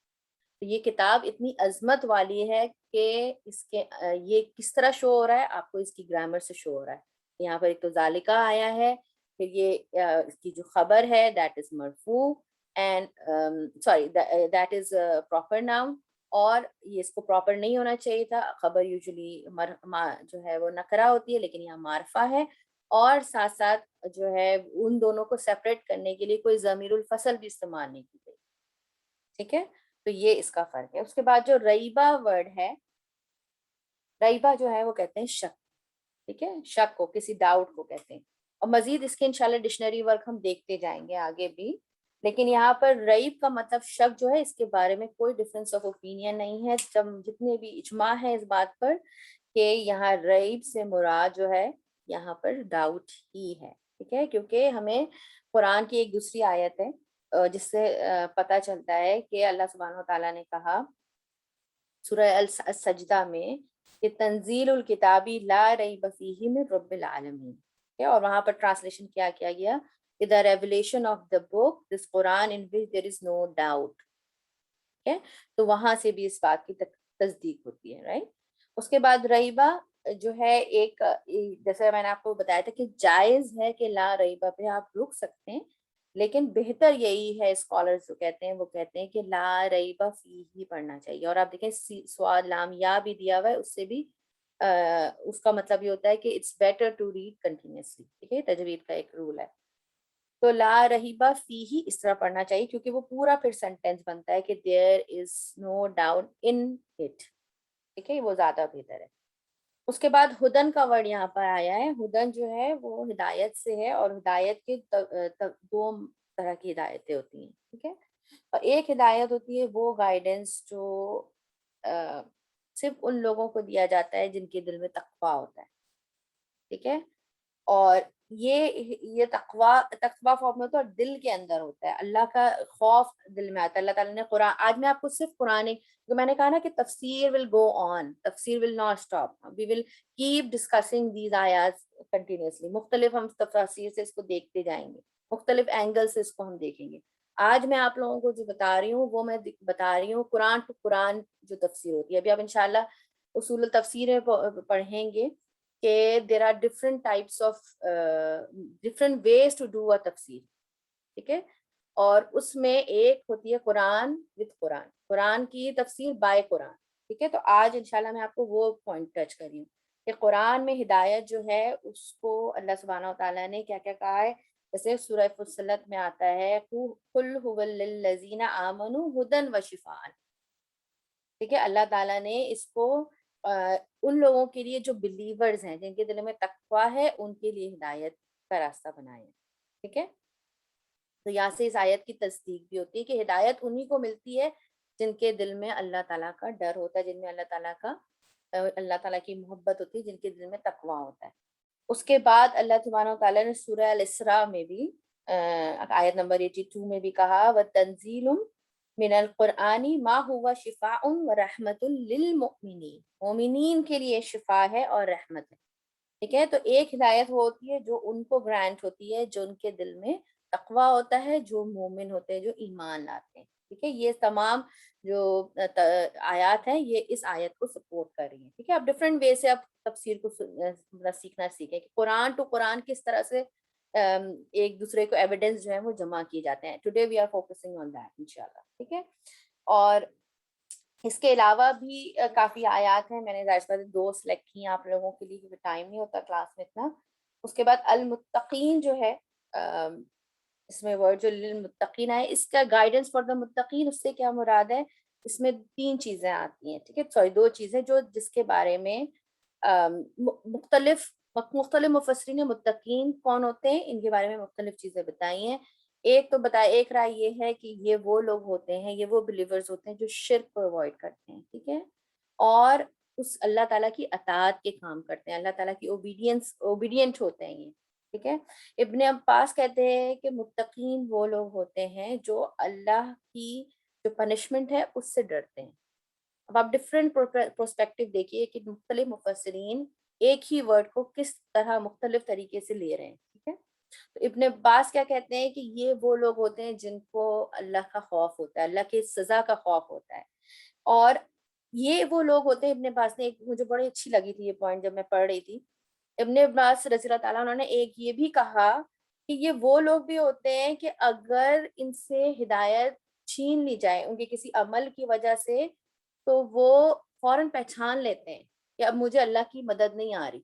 A: تو یہ کتاب اتنی عظمت والی ہے کہ اس کے یہ کس طرح شو ہو رہا ہے آپ کو اس کی گرامر سے شو ہو رہا ہے. یہاں پر ایک تو ذالکہ آیا ہے, پھر یہ اس کی جو خبر ہے دیٹ از مرفوع and sorry that is proper noun, اور یہ اس کو پراپر نہیں ہونا چاہیے تھا. خبر یوزلی جو ہے وہ نکرہ ہوتی ہے, لیکن یہاں معرفہ ہے. اور ساتھ ساتھ جو ہے ان دونوں کو سیپریٹ کرنے کے لیے کوئی ضمیر الفصل بھی استعمال نہیں کی گئی. ٹھیک ہے, تو یہ اس کا فرق ہے. اس کے بعد جو ریبہ ورڈ ہے, ریبہ جو ہے وہ کہتے ہیں شک. ٹھیک ہے, شک کو, کسی ڈاؤٹ کو کہتے ہیں. اور مزید اس کے انشاءاللہ ڈکشنری ورک ہم دیکھتے جائیں گے آگے بھی. لیکن یہاں پر ریب کا مطلب شک جو ہے, اس کے بارے میں کوئی ڈفرینس آف اوپینین نہیں ہے. جتنے بھی اجماع ہے اس بات پر کہ یہاں ریب سے مراد جو ہے یہاں پر ڈاؤٹ ہی ہے. ٹھیک ہے, کیونکہ ہمیں قرآن کی ایک دوسری آیت ہے جس سے پتہ چلتا ہے کہ اللہ سبحانہ و تعالیٰ نے کہا سورہ السجدہ میں کہ تنزیل الکتابی لا ریب فیہ من رب العالمین. اور وہاں پر ٹرانسلیشن کیا گیا کہ the revelation of the book, this Quran in which there is no doubt. تو وہاں سے بھی اس بات کی تصدیق ہوتی ہے, رائٹ. اس کے بعد ریبہ جو ہے ایک, جیسے میں نے آپ کو بتایا تھا کہ جائز ہے کہ لا ریبہ پہ آپ رک سکتے ہیں, لیکن بہتر یہی ہے اسکالرز جو کہتے ہیں وہ کہتے ہیں کہ لا ریبہ فیہ ہی پڑھنا چاہیے. اور آپ دیکھیں سواد لام یا بھی دیا ہوا ہے, اس سے بھی اس کا مطلب یہ ہوتا ہے کہ it's better to read continuously. ٹھیک ہے, تجوید کا ایک رول ہے. تو لا ریبہ فیہ اس طرح پڑھنا چاہیے کیونکہ وہ پورا پھر سینٹینس بنتا ہے کہ دیر از نو ڈاؤٹ ان اٹ. ٹھیک ہے, وہ زیادہ بہتر ہے. اس کے بعد ہدن کا ورڈ یہاں پر آیا ہے. ہدن جو ہے وہ ہدایت سے ہے, اور ہدایت کے دو طرح کی ہدایتیں ہوتی ہیں. ٹھیک ہے, اور ایک ہدایت ہوتی ہے وہ گائیڈنس جو صرف ان لوگوں کو دیا جاتا ہے جن کے دل میں تقویٰ ہوتا ہے. ٹھیک ہے, اور یہ تقویٰ فارم میں ہوتا ہے اور دل کے اندر ہوتا ہے, اللہ کا خوف دل میں آتا ہے. اللہ تعالیٰ نے قرآن, آج میں آپ کو صرف قرآن, میں نے کہا نا کہ تفسیر will go on, تفسیر will not stop, we will keep discussing these آیات continuously. مختلف ہم تفسیر سے اس کو دیکھتے جائیں گے, مختلف اینگل سے اس کو ہم دیکھیں گے. آج میں آپ لوگوں کو جو بتا رہی ہوں وہ میں بتا رہی ہوں قرآن ٹو قرآن جو تفسیر ہوتی ہے. ابھی آپ انشاءاللہ اصول التفسیر پڑھیں گے کہ there are different types of different ways to do a تفسیر. ٹھیک ہے, اور اس میں ایک ہوتی ہے قرآن with قرآن, قرآن کی تفسیر بائی قرآن. ٹھیک ہے, تو آج انشاءاللہ میں آپ کو وہ پوائنٹ ٹچ کر رہی ہوں کہ قرآن میں ہدایت جو ہے اس کو اللہ سبحانہ و تعالیٰ نے کیا کیا کہا ہے. جیسے سورہ فصلت میں آتا ہے قل هو للذین آمنوا ھدی وشفاء. ٹھیک ہے, اللہ تعالیٰ نے اس کو ان لوگوں کے لیے جو بلیورز ہیں, جن کے دل میں تقویٰ ہے, ان کے لیے ہدایت کا راستہ بنایا ہے. ٹھیک ہے, تو یہاں سے اس آیت کی تصدیق بھی ہوتی ہے کہ ہدایت انہی کو ملتی ہے جن کے دل میں اللہ تعالیٰ کا ڈر ہوتا ہے, جن میں اللہ تعالیٰ کی محبت ہوتی ہے, جن کے دل میں تقویٰ ہوتا ہے. اس کے بعد اللہ سبحانہ و تعالیٰ نے سورہ الاسراء میں بھی آیت نمبر 82 میں بھی کہا وَتَنزِيلٌ من القرآن ما هو شفاء ورحمت للمؤمنین, مومنین کے لیے شفا ہے اور رحمت ہے. ٹھیک ہے, تو ایک ہدایت وہ ہوتی ہے جو ان کو گرانٹ ہوتی ہے جو ان کے دل میں تقویٰ ہوتا ہے, جو مومن ہوتے ہیں, جو ایمان لاتے ہیں. ٹھیک ہے, یہ تمام جو آیات ہیں یہ اس آیت کو سپورٹ کر رہی ہیں. ٹھیک ہے, اب ڈفرینٹ وے سے آپ تفسیر کو سیکھنا سیکھیں کہ قرآن ٹو قرآن کس طرح سے ایک دوسرے کو ایویڈنس جو ہے وہ جمع کیے جاتے ہیں. Today we are focusing on that انشاءاللہ. ٹھیک ہے, اور اس کے علاوہ بھی کافی آیات ہیں, میں نے ظاہر بات 2 سلیکٹ کی ہیں آپ لوگوں کے لیے کیونکہ ٹائم نہیں ہوتا کلاس میں اتنا. اس کے بعد المتقین جو ہے, اس میں ورڈ جو للمتقین ہے, اس کا گائیڈنس فار دا متقین, اس سے کیا مراد ہے, اس میں 3 چیزیں آتی ہیں. ٹھیک ہے, سوری 2 چیزیں جو جس کے بارے میں مختلف مفسرین متقین کون ہوتے ہیں ان کے بارے میں مختلف چیزیں بتائی ہیں. ایک تو ایک رائے یہ ہے کہ یہ وہ لوگ ہوتے ہیں, یہ وہ بلیورز ہوتے ہیں جو شرک کو اوائڈ کرتے ہیں. ٹھیک ہے, اور اس اللہ تعالیٰ کی اطاعت کے کام کرتے ہیں, اللہ تعالیٰ کی اوبیڈینٹ ہوتے ہیں یہ. ٹھیک ہے, ابن عباس کہتے ہیں کہ متقین وہ لوگ ہوتے ہیں جو اللہ کی جو پنشمنٹ ہے اس سے ڈرتے ہیں. اب آپ ڈفرینٹ پرسپیکٹو دیکھیے کہ مختلف مفسرین ایک ہی ورڈ کو کس طرح مختلف طریقے سے لے رہے ہیں. ٹھیک ہے, تو ابن عباس کیا کہتے ہیں کہ یہ وہ لوگ ہوتے ہیں جن کو اللہ کا خوف ہوتا ہے, اللہ کی سزا کا خوف ہوتا ہے. اور یہ وہ لوگ ہوتے ہیں, ابن عباس نے مجھے بڑی اچھی لگی تھی یہ پوائنٹ جب میں پڑھ رہی تھی, ابن عباس رضی اللہ تعالیٰ انہوں نے ایک یہ بھی کہا کہ یہ وہ لوگ بھی ہوتے ہیں کہ اگر ان سے ہدایت چھین لی جائے ان کے کسی عمل کی وجہ سے تو وہ فوراً پہچان لیتے ہیں کہ اب مجھے اللہ کی مدد نہیں آ رہی.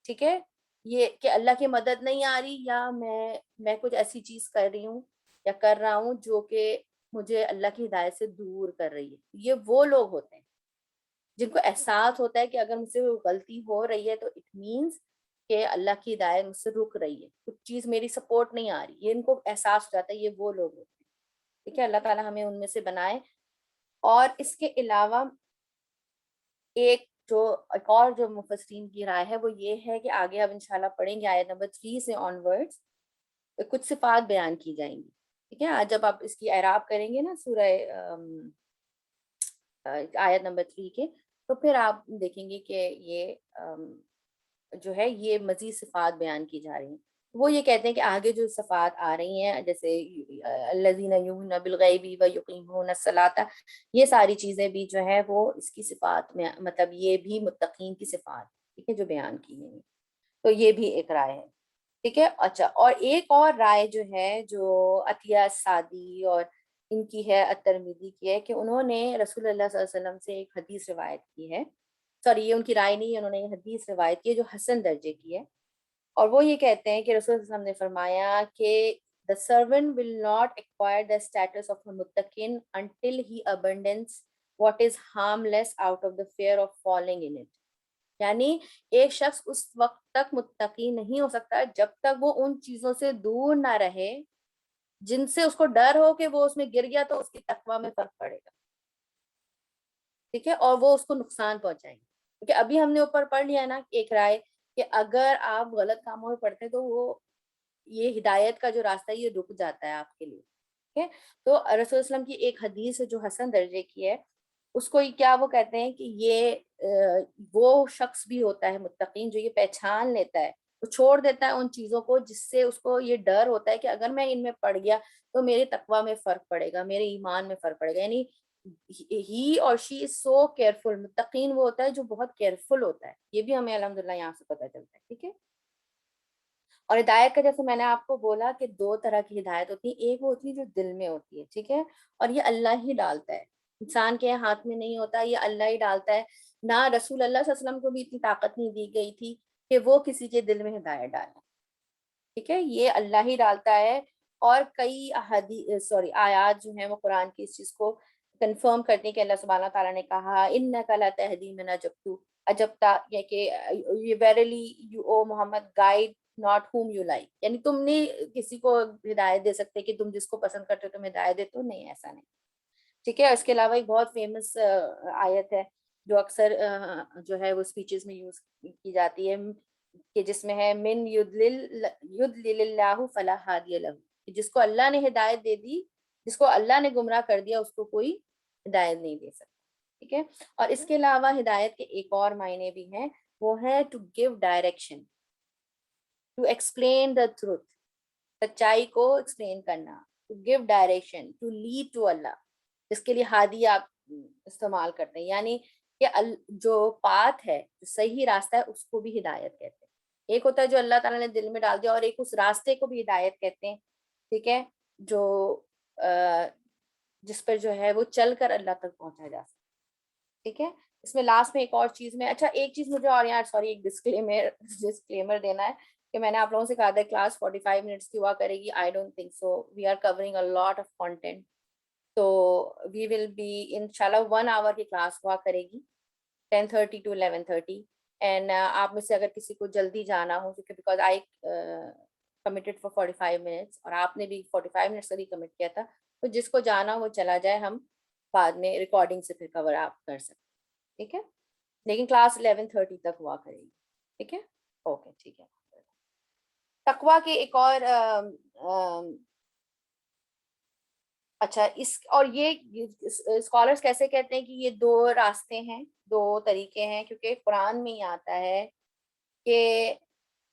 A: ٹھیک ہے, یہ کہ اللہ کی مدد نہیں آ رہی یا میں کچھ ایسی چیز کر رہی ہوں یا کر رہا ہوں جو کہ مجھے اللہ کی ہدایت سے دور کر رہی ہے. یہ وہ لوگ ہوتے ہیں جن کو احساس ہوتا ہے کہ اگر مجھ سے غلطی ہو رہی ہے تو اٹ مینس کہ اللہ کی ہدایت مجھ سے رک رہی ہے, کچھ چیز میری سپورٹ نہیں آ رہی, یہ ان کو احساس ہو جاتا ہے. یہ وہ لوگ ہوتے ہیں. ٹھیک ہے, اللہ تعالیٰ ہمیں ان میں سے بنائے. اور اس کے علاوہ ایک اور جو مفسرین کی رائے ہے وہ یہ ہے کہ آگے اب انشاءاللہ پڑھیں گے آیت نمبر 3 سے آن ورڈز کچھ صفات بیان کی جائیں گی. ٹھیک ہے, آج جب آپ اس کی اعراب کریں گے نا سورہ آیت نمبر 3 کے, تو پھر آپ دیکھیں گے کہ یہ جو ہے یہ مزید صفات بیان کی جا رہی ہیں. وہ یہ کہتے ہیں کہ آگے جو صفات آ رہی ہیں جیسے الذین یؤمنون بالغیب ویقیمون الصلاۃ, یہ ساری چیزیں بھی جو ہے وہ اس کی صفات میں مطلب یہ بھی متقین کی صفات, ٹھیک ہے, جو بیان کی ہیں. تو یہ بھی ایک رائے ہے. ٹھیک ہے, اچھا, اور ایک اور رائے جو ہے جو عطیہ سعدی اور ان کی ہے الترمذی کی ہے کہ انہوں نے رسول اللہ صلی اللہ علیہ وسلم سے ایک حدیث روایت کی ہے. سوری, یہ ان کی رائے نہیں ہے, انہوں نے یہ حدیث روایت کی ہے جو حسن درجے کی ہے. اور وہ یہ کہتے ہیں کہ رسول اللہ صلی اللہ علیہ وسلم نے فرمایا کہ the servant will not acquire the status of a muttaqin until he abandons what is harmless out of the fear of falling in it. یعنی ایک شخص اس وقت تک متقی نہیں ہو سکتا جب تک وہ ان چیزوں سے دور نہ رہے جن سے اس کو ڈر ہو کہ وہ اس میں گر گیا تو اس کی تقویٰ میں فرق پڑے گا. ٹھیک ہے, اور وہ اس کو نقصان پہنچائیں گے. کیونکہ ابھی ہم نے اوپر پڑھ لیا ہے نا ایک رائے کہ اگر آپ غلط کاموں میں پڑھتے ہیں تو وہ یہ ہدایت کا جو راستہ ہے یہ رک جاتا ہے آپ کے لیے. ٹھیک ہے, تو رسول اللہ علیہ وسلم کی ایک حدیث جو حسن درجے کی ہے اس کو کیا وہ کہتے ہیں کہ یہ وہ شخص بھی ہوتا ہے متقین جو یہ پہچان لیتا ہے, وہ چھوڑ دیتا ہے ان چیزوں کو جس سے اس کو یہ ڈر ہوتا ہے کہ اگر میں ان میں پڑ گیا تو میرے تقویٰ میں فرق پڑے گا, میرے ایمان میں فرق پڑے گا. یعنی ہی اور شی از سو کیئرفل. متقین وہ ہوتا ہے جو بہت کیئرفل ہوتا ہے. یہ بھی ہمیں الحمدللہ یہاں سے پتہ چلتا ہے. ٹھیک ہے. اور ہدایت کا جیسے میں نے آپ کو بولا کہ دو طرح کی ہدایت ہوتی ہے. ایک وہ ہوتی ہے جو دل میں ہوتی ہے. ٹھیک ہے. اور یہ اللہ ہی ڈالتا ہے, انسان کے ہاتھ میں نہیں ہوتا, یہ اللہ ہی ڈالتا ہے. نہ رسول اللہ صلی اللہ علیہ وسلم کو بھی اتنی طاقت نہیں دی گئی تھی کہ وہ کسی کے دل میں ہدایت ڈالیں. ٹھیک ہے. یہ اللہ ہی ڈالتا ہے. اور کئی آیات جو ہیں وہ قرآن کی اس چیز کو کنفرم کرتے ہیں کہ اللہ سبحانہ تعالیٰ نے کہا انک لا تہدی من اجبتا, یہ کہ verily you O Muhammad guide not whom you like, یعنی تم نہیں کسی کو ہدایت دے سکتے کہ تم جس کو پسند کرتے ہو تم ہدایت دیتے ہو, نہیں, ایسا نہیں. ٹھیک ہے. اس کے علاوہ ایک بہت فیمس آیت ہے جو اکثر جو ہے وہ اسپیچز میں یوز کی جاتی ہے, کہ جس میں ہے من یضلل اللہ فلا ہادی لہ, جس کو اللہ نے ہدایت دے دی, جس کو اللہ نے گمراہ کر دیا اس کو کوئی ہدایت نہیں دے سکتا. ٹھیک ہے. اور اس کے علاوہ ہدایت کے ایک اور معنی بھی ہیں, وہ ہے to give direction, to explain the truth, سچائی کو ایکسپلین کرنا, to give direction, to lead to Allah, جس کے لیے ہادی آپ استعمال کرتے ہیں. یعنی کہ جو پاتھ ہے, جو صحیح راستہ ہے, اس کو بھی ہدایت کہتے ہیں. ایک ہوتا ہے جو اللہ تعالیٰ نے دل میں ڈال دیا, اور ایک اس راستے کو بھی ہدایت کہتے ہیں. ٹھیک ہے. جو جس پر جو ہے وہ چل کر اللہ تک پہنچا جا سکتا. ٹھیک ہے. اس میں لاسٹ میں ایک اور چیز میں, اچھا ایک چیز مجھے اور یار سوری ایک ڈسکلیمر دینا ہے کہ میں نے آپ لوگوں سے کہا تھا کلاس 45 منٹس کی ہوا کرے گی. I don't think so, we are covering a lot of content. تو وی ول بی انشاءاللہ 1 آور کی کلاس ہوا کرے گی 10:30 to 11:30. اینڈ آپ میں سے اگر کسی کو جلدی جانا ہو, کیونکہ because I committed for 45 minutes اور آپ نے بھی 45 منٹس کا ہی کمٹ کیا تھا, تو جس کو جانا وہ چلا جائے, ہم بعد میں ریکارڈنگ سے پھر کور آپ کر سکتے. ٹھیک ہے. لیکن کلاس 11:30 تک ہوا کرے گی. ٹھیک ہے. اوکے ٹھیک ہے. تقویٰ کے ایک اور اچھا اس اور یہ اسکالرس کیسے کہتے ہیں کہ یہ دو راستے ہیں, دو طریقے ہیں, کیونکہ قرآن میں ہی آتا ہے کہ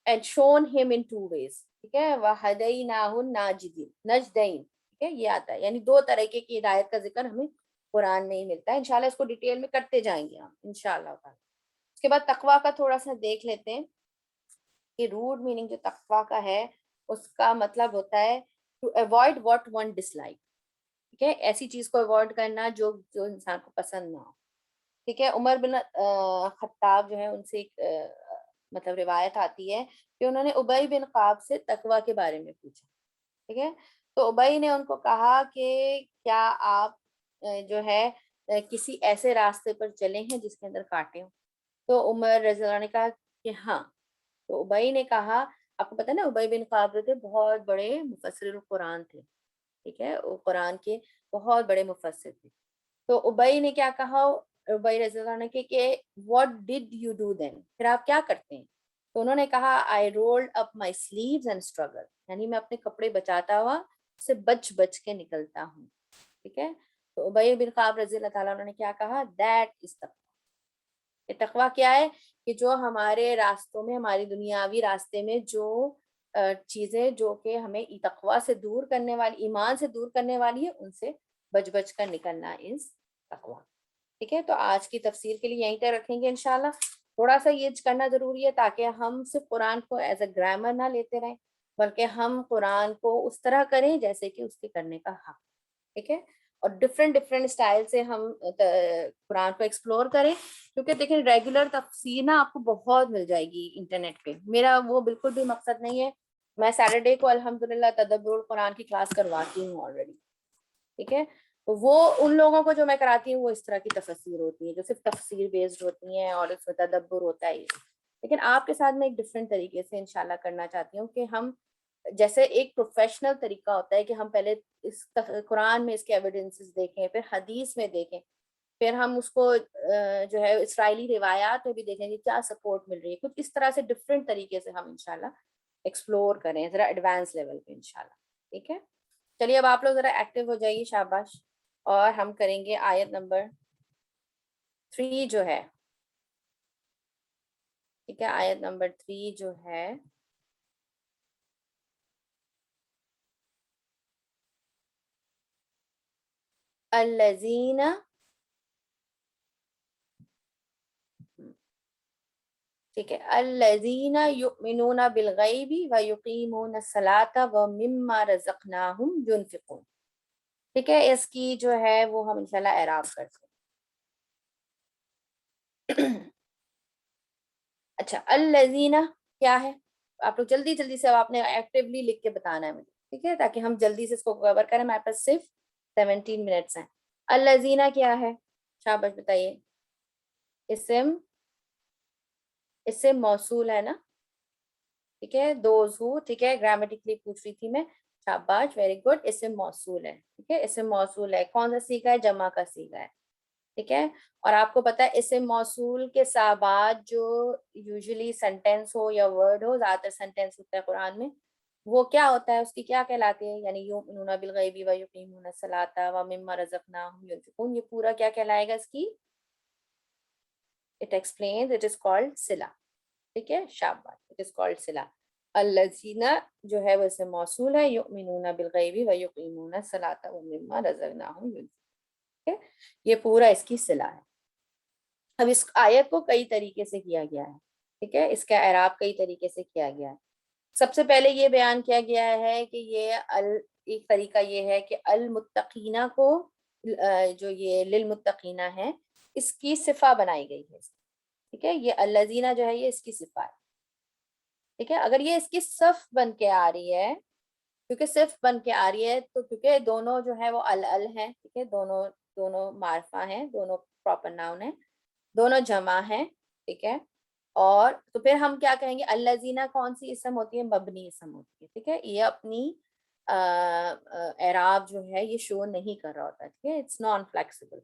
A: and shown him in 2 ways. ٹھیک ہے. وَهَدَيْنَاهُ النَّجْدَيْن. ٹھیک ہے. یہ آتا ہے, یعنی دو طریقے کی ہدایت کا ذکر ہمیں قرآن میں ہی ملتا ہے. انشاءاللہ اس کو ڈیٹیل میں کرتے جائیں گے ہم انشاءاللہ تعالی. اس کے بعد تقویٰ کا تھوڑا سا دیکھ لیتے ہیں کہ روٹ میننگ جو تقویٰ کا ہے اس کا مطلب ہوتا ہے to avoid what one dislike. ٹھیک ہے. ایسی چیز کو اوائڈ کرنا جو انسان کو پسند نہ ہو. ٹھیک ہے. عمر بن خطاب جو ہے ان سے ایک مطلب روایت آتی ہے کہ انہوں نے ابی بن قعب سے تقویٰ کے بارے میں پوچھا. ٹھیک ہے. تو ابی نے ان کو کہا کہ کیا آپ جو ہے کسی ایسے راستے پر چلے ہیں جس کے اندر کانٹے ہوں. تو عمر رضی اللہ عنہ نے کہا کہ ہاں. تو ابی نے کہا, آپ کو پتہ ہے نا ابی بن قعب جو تھے بہت بڑے مفسر القرآن تھے. ٹھیک ہے. وہ قرآن کے بہت بڑے مفسر تھے. تو ابی نے کیا کہا, ابی رضی اللہ عنہ کہ what did you do then, پھر آپ کیا کرتے ہیں. تو انہوں نے کہا I rolled up my sleeves and struggled, یعنی میں اپنے کپڑے بچاتا ہوا سے بچ بچ کے نکلتا ہوں. ٹھیک ہے. تو ابی بن قعب رضی اللہ تعالیٰ عنہ نے کیا کہا, that is تقویٰ. تقویٰ کیا ہے کہ جو ہمارے راستوں میں, ہماری دنیاوی راستے میں جو چیزیں جو کہ ہمیں تقویٰ سے دور کرنے والی, ایمان سے دور کرنے والی ہے, ان سے بچ بچ کر نکلنا از تقویٰ. ٹھیک ہے. تو آج کی تفسیر کے لیے یہیں تک رکھیں گے انشاءاللہ. تھوڑا سا یہ کرنا ضروری ہے تاکہ ہم صرف قرآن کو ایز اے گرامر نہ لیتے رہیں, بلکہ ہم قرآن کو اس طرح کریں جیسے کہ اس کے کرنے کا حق. ٹھیک ہے. اور ڈفرینٹ اسٹائل سے ہم قرآن کو ایکسپلور کریں, کیونکہ دیکھیں ریگولر تفسیر نا آپ کو بہت مل جائے گی انٹرنیٹ پہ. میرا وہ بالکل بھی مقصد نہیں ہے. میں سیٹرڈے کو الحمدللہ تدبر قرآن کی کلاس کرواتی ہوں آلریڈی. ٹھیک ہے. تو وہ ان لوگوں کو جو میں کراتی ہوں وہ اس طرح کی تفسیر ہوتی ہیں جو صرف تفسیر بیسڈ ہوتی ہیں اور اس میں تدبر ہوتا ہے. لیکن آپ کے ساتھ میں ایک ڈفرینٹ طریقے سے انشاءاللہ کرنا چاہتی ہوں کہ ہم جیسے ایک پروفیشنل طریقہ ہوتا ہے کہ ہم پہلے اس قرآن میں اس کے ایویڈنسز دیکھیں, پھر حدیث میں دیکھیں, پھر ہم اس کو جو ہے اسرائیلی روایات میں بھی دیکھیں کہ کیا سپورٹ مل رہی ہے. کچھ اس طرح سے ڈفرینٹ طریقے سے ہم انشاءاللہ ایکسپلور کریں ذرا ایڈوانس لیول پہ انشاءاللہ. ٹھیک ہے. چلیے اب آپ لوگ ذرا ایکٹیو ہو جائیے, شاباش. اور ہم کریں گے آیت نمبر 3 جو ہے. ٹھیک ہے. آیت نمبر 3 جو ہے الذین، ٹھیک ہے، الذین یؤمنون بالغیب ویقیمون الصلاۃ ومما رزقناہم ينفقون. ٹھیک ہے، اس کی جو ہے وہ ہم انشاءاللہ اعراب کرتے ہیں. اچھا، الذین کیا ہے؟ آپ لوگ جلدی جلدی سے، آپ نے ایکٹیولی لکھ کے بتانا ہے مجھے، ٹھیک ہے، تاکہ ہم جلدی سے اس کو کور کریں. ہمارے پاس صرف 17 منٹس ہیں. الذین کیا ہے؟ شاباش بتائیے. اسم، اسم موصول ہے نا، ٹھیک ہے. دوز ہو، ٹھیک ہے، گرامیٹکلی پوچھ رہی تھی میں. شاباش، ویری گڈ. اسم موصول ہے، ٹھیک ہے، اسم موصول ہے. کون سا سیکھا ہے؟ جمع کا سیکھا ہے، ٹھیک ہے. اور آپ کو پتا ہے اسم موصول کے بعد جو یوزلی سینٹینس ہو یا ورڈ ہو، زیادہ تر سینٹینس ہوتا ہے قرآن میں، وہ کیا ہوتا ہے؟ اس کی کیا کہلاتے ہیں؟ یعنی یؤمنون بالغیب ویقیمون الصلاۃ ومما رزقناہم ینفقون، یہ پورا کیا کہلائے گا اس کی؟ It explains, it is called صلہ، ٹھیک ہے. شاباش، اٹ از کالڈ صلہ. الذین جو ہے وہ اسم موصول ہے، یؤمنون بالغیب ویقیمون الصلاۃ ومما رزقناہم ینفقون، ٹھیک ہے. یہ پورا اس کی صلہ ہے. اب اس آیت کو کئی طریقے سے کیا گیا ہے، ٹھیک ہے، اس کا اعراب کئی طریقے سے کیا گیا ہے. سب سے پہلے یہ بیان کیا گیا ہے کہ یہ ایک طریقہ یہ ہے کہ المتقینہ کو جو یہ للمتقینہ ہے، اس کی صفہ بنائی گئی ہے، ٹھیک ہے. یہ الذین جو ہے یہ اس کی صفہ ہے، ٹھیک ہے. اگر یہ اس کی صف بن کے آ رہی ہے، کیونکہ صرف بن کے آ رہی ہے تو کیونکہ دونوں جو ہے وہ ال ہیں، ٹھیک ہے، دونوں دونوں معرفہ ہیں، دونوں پراپر ناؤن ہیں، دونوں جمع ہیں، ٹھیک ہے. اور تو پھر ہم کیا کہیں گے؟ الذین کون سی اسم ہوتی ہے؟ مبنی اسم ہوتی ہے، ٹھیک ہے. یہ اپنی اعراب جو ہے یہ شو نہیں کر رہا ہوتا، ٹھیک ہے. اٹس نان فلیکسیبل،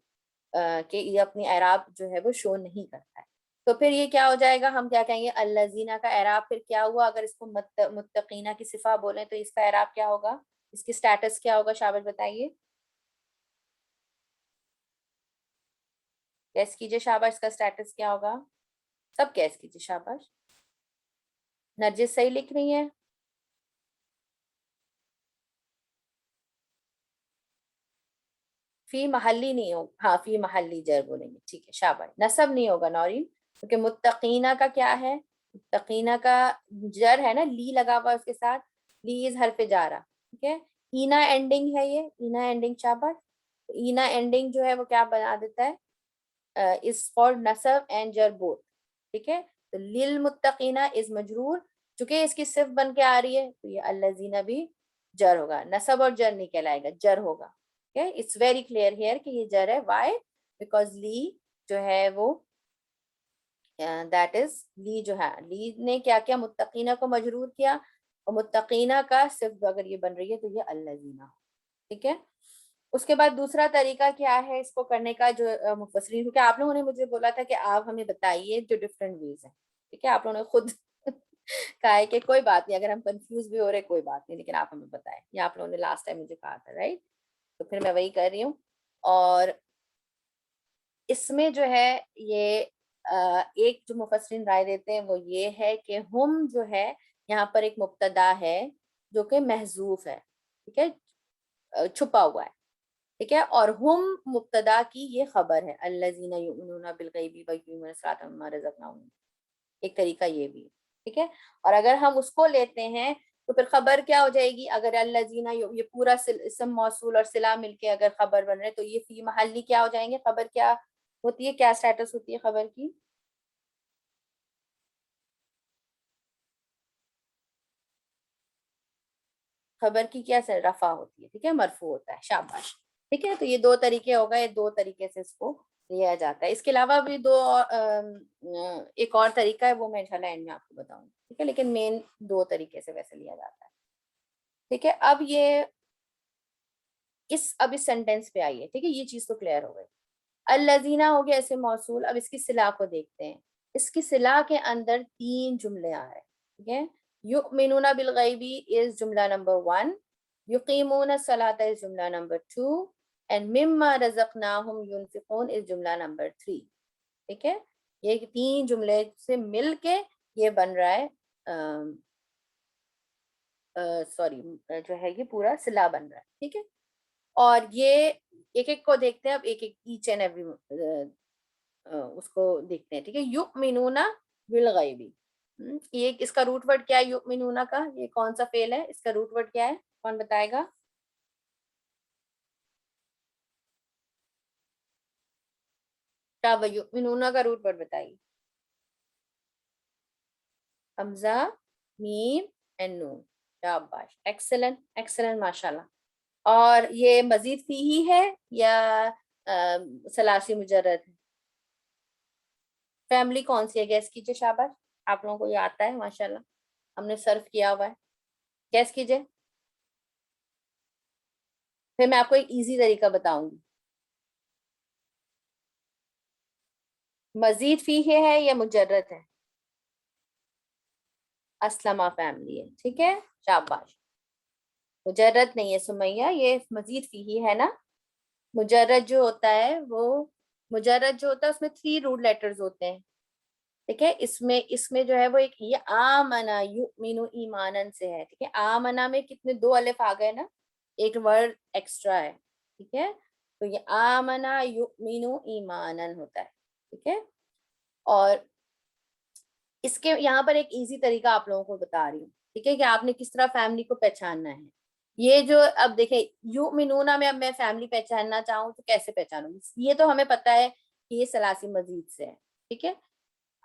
A: کہ یہ اپنی اعراب جو ہے وہ شو نہیں کرتا ہے. تو پھر یہ کیا ہو جائے گا؟ ہم کیا کہیں گے؟ الذین کا اعراب پھر کیا ہوا؟ اگر اس کو متقینہ کی صفہ بولیں تو اس کا اعراب کیا ہوگا؟ اس کی سٹیٹس کیا ہوگا؟ شاباش بتائیے، گیس کیجئے. شاباش، اس کا سٹیٹس کیا ہوگا؟ سب گیس کیجئے. شاباش. نرجس صحیح لکھ رہی ہیں؟ فی محلی نہیں ہوگا، ہاں فی محلی جر بولیں گے، ٹھیک ہے. شاباش. نصب نہیں ہوگا نورین، کیونکہ متقینہ کا کیا ہے؟ متقینہ کا جر ہے نا، لی لگا ہوا اس کے ساتھ، لی از حرف جارہ، ٹھیک ہے. اینا اینڈنگ ہے، یہ اینا اینڈنگ. شاباش. اینا اینڈنگ جو ہے وہ کیا بنا دیتا ہے؟ اس فار نصب اینڈ جر بوتھ، ٹھیک ہے. تو للمتقینہ از مجرور، چونکہ اس کی صرف بن کے آ رہی ہے تو یہ الذین بھی جر ہوگا، نصب اور جر نہیں کہلائے گا، جر ہوگا. اٹس ویری کلیئر ہیئر کہ یہ جر ہے. وائی؟ بیکاز لی جو ہے وہ دیٹ از لی جو ہے، لی نے کیا کیا؟ متقینہ کو مجرور کیا، اور متقینہ کا صرف اگر یہ بن رہی ہے تو یہ الذین، ٹھیک ہے. اس کے بعد دوسرا طریقہ کیا ہے اس کو کرنے کا؟ جو مفسرین، کیونکہ آپ لوگوں نے مجھے بولا تھا کہ آپ ہمیں بتائیے جو ڈفرینٹ ویز ہیں، ٹھیک ہے. آپ لوگوں نے خود کہا ہے کہ کوئی بات نہیں، اگر ہم کنفیوز بھی ہو رہے کوئی بات نہیں، لیکن آپ ہمیں بتائیں. یہ آپ لوگوں نے لاسٹ ٹائم مجھے کہا تھا، رائٹ؟ تو پھر میں وہی کر رہی ہوں. اور اس میں جو ہے یہ ایک جو مفسرین رائے دیتے ہیں وہ یہ ہے کہ ہم جو ہے یہاں پر ایک مبتدا ہے جو کہ محذوف ہے، ٹھیک ہے، چھپا ہوا ہے، ٹھیک ہے. اور ہم مبتدا کی یہ خبر ہے، الذین یؤمنون بالغیب ویقیمون الصلاۃ ومما رزقناہم. ایک طریقہ یہ بھی ہے، ٹھیک ہے. اور اگر ہم اس کو لیتے ہیں تو پھر خبر کیا ہو جائے گی؟ اگر الذین، یہ پورا اسم موصول اور صلہ مل کے اگر خبر بن رہے تو یہ فی محلی کیا ہو جائیں گے؟ خبر کیا ہوتی ہے؟ کیا سٹیٹس ہوتی ہے خبر کی؟ خبر کی کیا رفع ہوتی ہے، ٹھیک ہے، مرفوع ہوتا ہے. شاباش. ٹھیک ہے. تو یہ دو طریقے ہو گئے، دو طریقے سے اس کو لیا جاتا ہے. اس کے علاوہ بھی ایک اور طریقہ ہے، وہ میں انشاءاللہ اینڈ میں آپ کو بتاؤں گی، ٹھیک ہے. لیکن مین دو طریقے سے ویسے لیا جاتا ہے، ٹھیک ہے. اب یہ اب اس سینٹینس پہ آئیے، ٹھیک ہے. یہ چیز تو کلیئر ہو گئی. الذین ہو گیا اسم موصول. اب اس کی صلہ کو دیکھتے ہیں. اس کی صلہ کے اندر تین جملے آ رہے ہیں، ٹھیک ہے. یؤمنون بالغیبی از جملہ نمبر 1، یقیمون الصلاۃ از جملہ نمبر 2، اینڈ مما رزقناہم ینفقون از جملہ نمبر 3، ٹھیک ہے. یہ تین جملے سے مل کے یہ بن رہا ہے، سوری جو ہے یہ پورا صلہ بن رہا ہے، ٹھیک ہے. اور یہ ایک ایک کو دیکھتے ہیں اب، ایک ایک ایچ اینڈ ایوری اس کو دیکھتے ہیں. ٹھیک ہے، یؤمنون بالغیبی. یہ اس کا روٹ ورڈ کیا ہے یؤمنون کا؟ یہ کون سا فعل ہے؟ اس کا روٹ ورڈ کیا ہے؟ کون بتائے گا؟ کیا وہ یؤمنون کا روٹ ورڈ بتائیے. حمزہ، میم اینڈ نون. شاباش، ایکسلنٹ ایکسلنٹ، ماشاء اللہ. اور یہ مزید فی ہی ہے یا ثلاثی مجرد ہے؟ فیملی کون سی ہے؟ گیس کیجیے. شاباش، آپ لوگوں کو یہ آتا ہے ماشاءاللہ، ہم نے سرف کیا ہوا ہے. گیس کیجیے. پھر میں آپ کو ایک ایزی طریقہ بتاؤں گی. مزید فی ہے یا مجرد ہے؟ اسلمہ فیملی ہے. ٹھیک ہے، شاباش. مجرد نہیں ہے سمیہ، یہ مزید فی ہی ہے نا. مجرد جو ہوتا ہے وہ، مجرد جو ہوتا ہے اس میں 3 روٹ لیٹرز ہوتے ہیں. ٹھیک ہے، اس میں جو ہے وہ ایک یہ آمنا یؤمنو ایمانن سے ہے. ٹھیک ہے، آمنا میں کتنے 2 الف آ گئے نا، ایک ورڈ ایکسٹرا ہے. ٹھیک ہے، تو یہ آمنا یؤمنو ایمانن ہوتا ہے. ٹھیک ہے، اور اس کے یہاں پر ایک ایزی طریقہ آپ لوگوں کو بتا رہی ہوں. ٹھیک ہے، کہ آپ نے کس طرح فیملی کو پہچاننا ہے. یہ جو اب دیکھیں یؤمنون میں اب میں فیملی پہچاننا چاہوں تو کیسے پہچانوں گی؟ یہ تو ہمیں پتا ہے کہ یہ ثلاثی مزید سے ہے. ٹھیک ہے،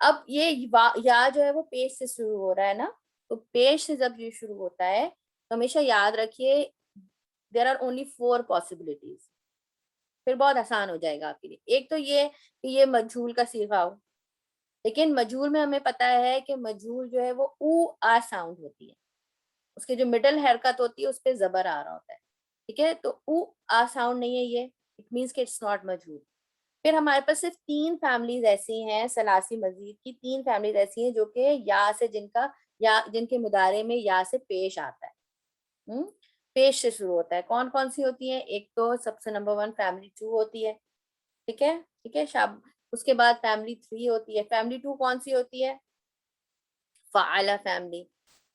A: اب یہ یا جو ہے وہ پیش سے شروع ہو رہا ہے نا، تو پیش سے جب یہ شروع ہوتا ہے تو ہمیشہ یاد رکھیے دیر آر اونلی 4 possibilities. پھر بہت آسان ہو جائے گا آپ کے لیے. ایک تو یہ کہ یہ مجہول کا صیغہ ہو، لیکن مجہول میں ہمیں پتا ہے کہ مجہول جو ہے وہ او آ ساؤنڈ ہوتی ہے، اس کے جو مڈل حرکت ہوتی ہے اس پہ زبر آ رہا ہوتا ہے. ٹھیک ہے، تو او آ ساؤنڈ نہیں ہے یہ، اٹ مینس کہ اٹس ناٹ مجہول. پھر ہمارے پاس صرف 3 فیملیز ایسی ہیں، ثلاثی مزید کی 3 فیملیز ایسی ہیں جو کہ یا سے جن کا یا جن کے مدارے میں یا سے پیش آتا ہے. پیش سے شروع ہوتا ہے. کون کون سی ہوتی ہیں؟ ایک تو سب سے نمبر 1 فیملی 2 ہوتی ہے. ٹھیک ہے، ٹھیک ہے شاب. اس کے بعد فیملی 3 ہوتی ہے. فیملی 2 کون سی ہوتی ہے؟ فعالہ فیملی.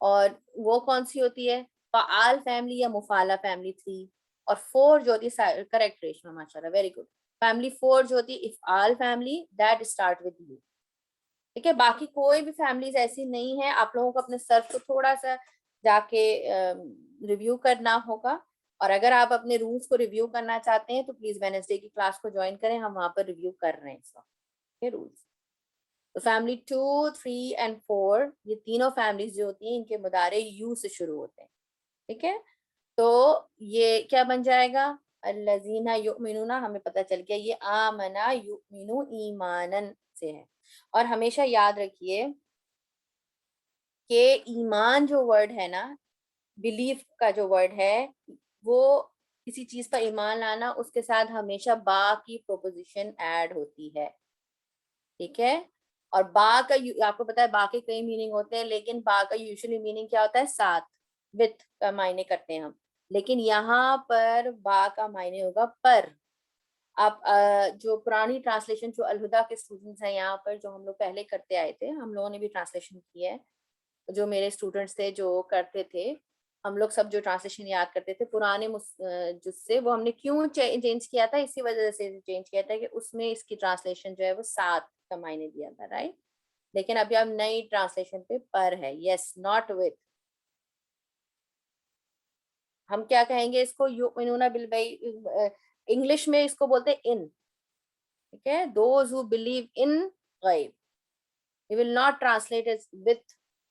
A: اور وہ کون سی ہوتی ہے؟ فعال فیملی یا مفعالہ فیملی 3. اور 4 جو ہوتی ہے، کریکٹ ریشما، ماشاءاللہ، ویری گڈ. فیملی 4 جو ہوتی ہے افعال family, that start with you. ٹھیک ہے، باقی کوئی بھی فیملیز ایسی نہیں ہے. آپ لوگوں کو اپنے سرچ کو تھوڑا سا جا کے ریویو کرنا ہوگا. اور اگر آپ اپنے رولز کو ریویو کرنا چاہتے ہیں تو پلیز وینسڈے کی کلاس کو جوائن کریں، ہم وہاں پر ریویو کر رہے ہیں اس وقت رولز. تو فیملی 2 3 اینڈ 4 یہ تینوں فیملیز جو ہوتی ہیں ان کے مدارے یو سے شروع ہوتے ہیں. ٹھیک ہے، تو یہ کیا بن جائے گا؟ الذین یؤمنون. ہمیں پتہ چل گیا یہ آمنا یؤمنو ایمانن سے ہے. اور ہمیشہ یاد رکھیے کہ ایمان جو ورڈ ہے نا، بلیف کا جو ورڈ ہے، وہ کسی چیز پر ایمان لانا، اس کے ساتھ ہمیشہ با کی پروپوزیشن ایڈ ہوتی ہے. ٹھیک ہے، اور با کا آپ کو پتا ہے با کے کئی میننگ ہوتے ہیں، لیکن با کا یوزلی میننگ کیا ہوتا ہے؟ ساتھ، وتھ کا معنی کرتے ہیں ہم. لیکن یہاں پر با کا معنی ہوگا پر. آپ جو پرانی ٹرانسلیشن جو الہدا کے اسٹوڈنٹس ہیں یہاں پر، جو ہم لوگ پہلے کرتے آئے تھے، ہم لوگوں نے بھی ٹرانسلیشن کی ہے، جو میرے اسٹوڈنٹس تھے جو کرتے تھے، ہم لوگ سب جو ٹرانسلیشن یاد کرتے تھے پرانے جس سے، وہ ہم نے کیوں چینج کیا تھا؟ اسی وجہ سے چینج کیا تھا کہ اس میں اس کی ٹرانسلیشن جو ہے وہ ساتھ کا معنی دیا تھا، رائٹ. لیکن ابھی اب نئی ٹرانسلیشن پہ پر ہے. یس، ناٹ وتھ. ہم کیا کہیں گے اس کو؟ یؤمنون بالغیب، انگلش میں اس کو بولتے ہیں ان. ٹھیک ہے، دوز ہو بلیو ان غیب. We will not translate it with.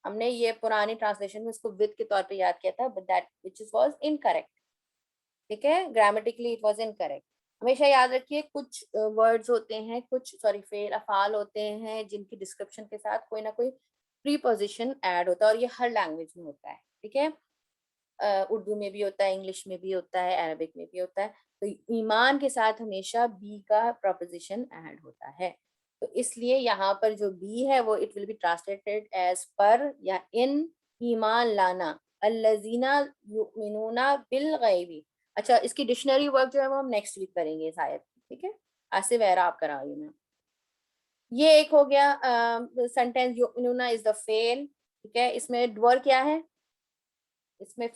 A: ہم نے یہ پرانی ٹرانسلیشن میں اس کو with کے طور پہ یاد کیا تھا, but that which was incorrect. ٹھیک ہے, grammatically it was incorrect. ہمیشہ یاد رکھیے کچھ ورڈز ہوتے ہیں, کچھ فعل افعال ہوتے ہیں جن کی ڈسکرپشن کے ساتھ کوئی نہ کوئی پری پوزیشن ایڈ ہوتا ہے, اور یہ ہر لینگویج میں ہوتا ہے. ٹھیک ہے, اردو میں بھی ہوتا ہے, انگلش میں بھی ہوتا ہے, عربک میں بھی ہوتا ہے. تو ایمان کے ساتھ ہمیشہ بی کا پروپوزیشن ایڈ ہوتا ہے. تو اس لیے یہاں پر جو بی ہے وہ it will be translated as پر یا ان, ایمان لانا, الذین یؤمنون بالغیب. اچھا, اس کی ڈکشنری ورک جو ہے وہ ہم نیکسٹ ویک کریں گے شاید. ٹھیک ہے, آصف ویرا آپ کرا رہی میں. یہ ایک ہو گیا سینٹینس یؤمنون از دا فعل. ٹھیک ہے, اس میں ڈور کیا ہے, اس میں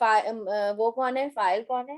A: وہ کون ہے, فاعل کون ہے؟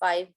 A: 5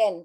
A: 10,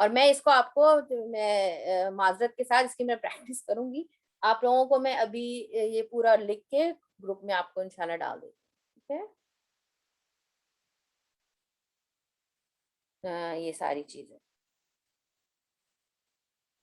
A: اور میں اس کو آپ کو میں معذرت کے ساتھ اس کی میں پریکٹس کروں گی. آپ لوگوں کو میں ابھی یہ پورا لکھ کے گروپ میں آپ کو انشاءاللہ ڈال دوں. ٹھیک ہے. یہ ساری چیزیں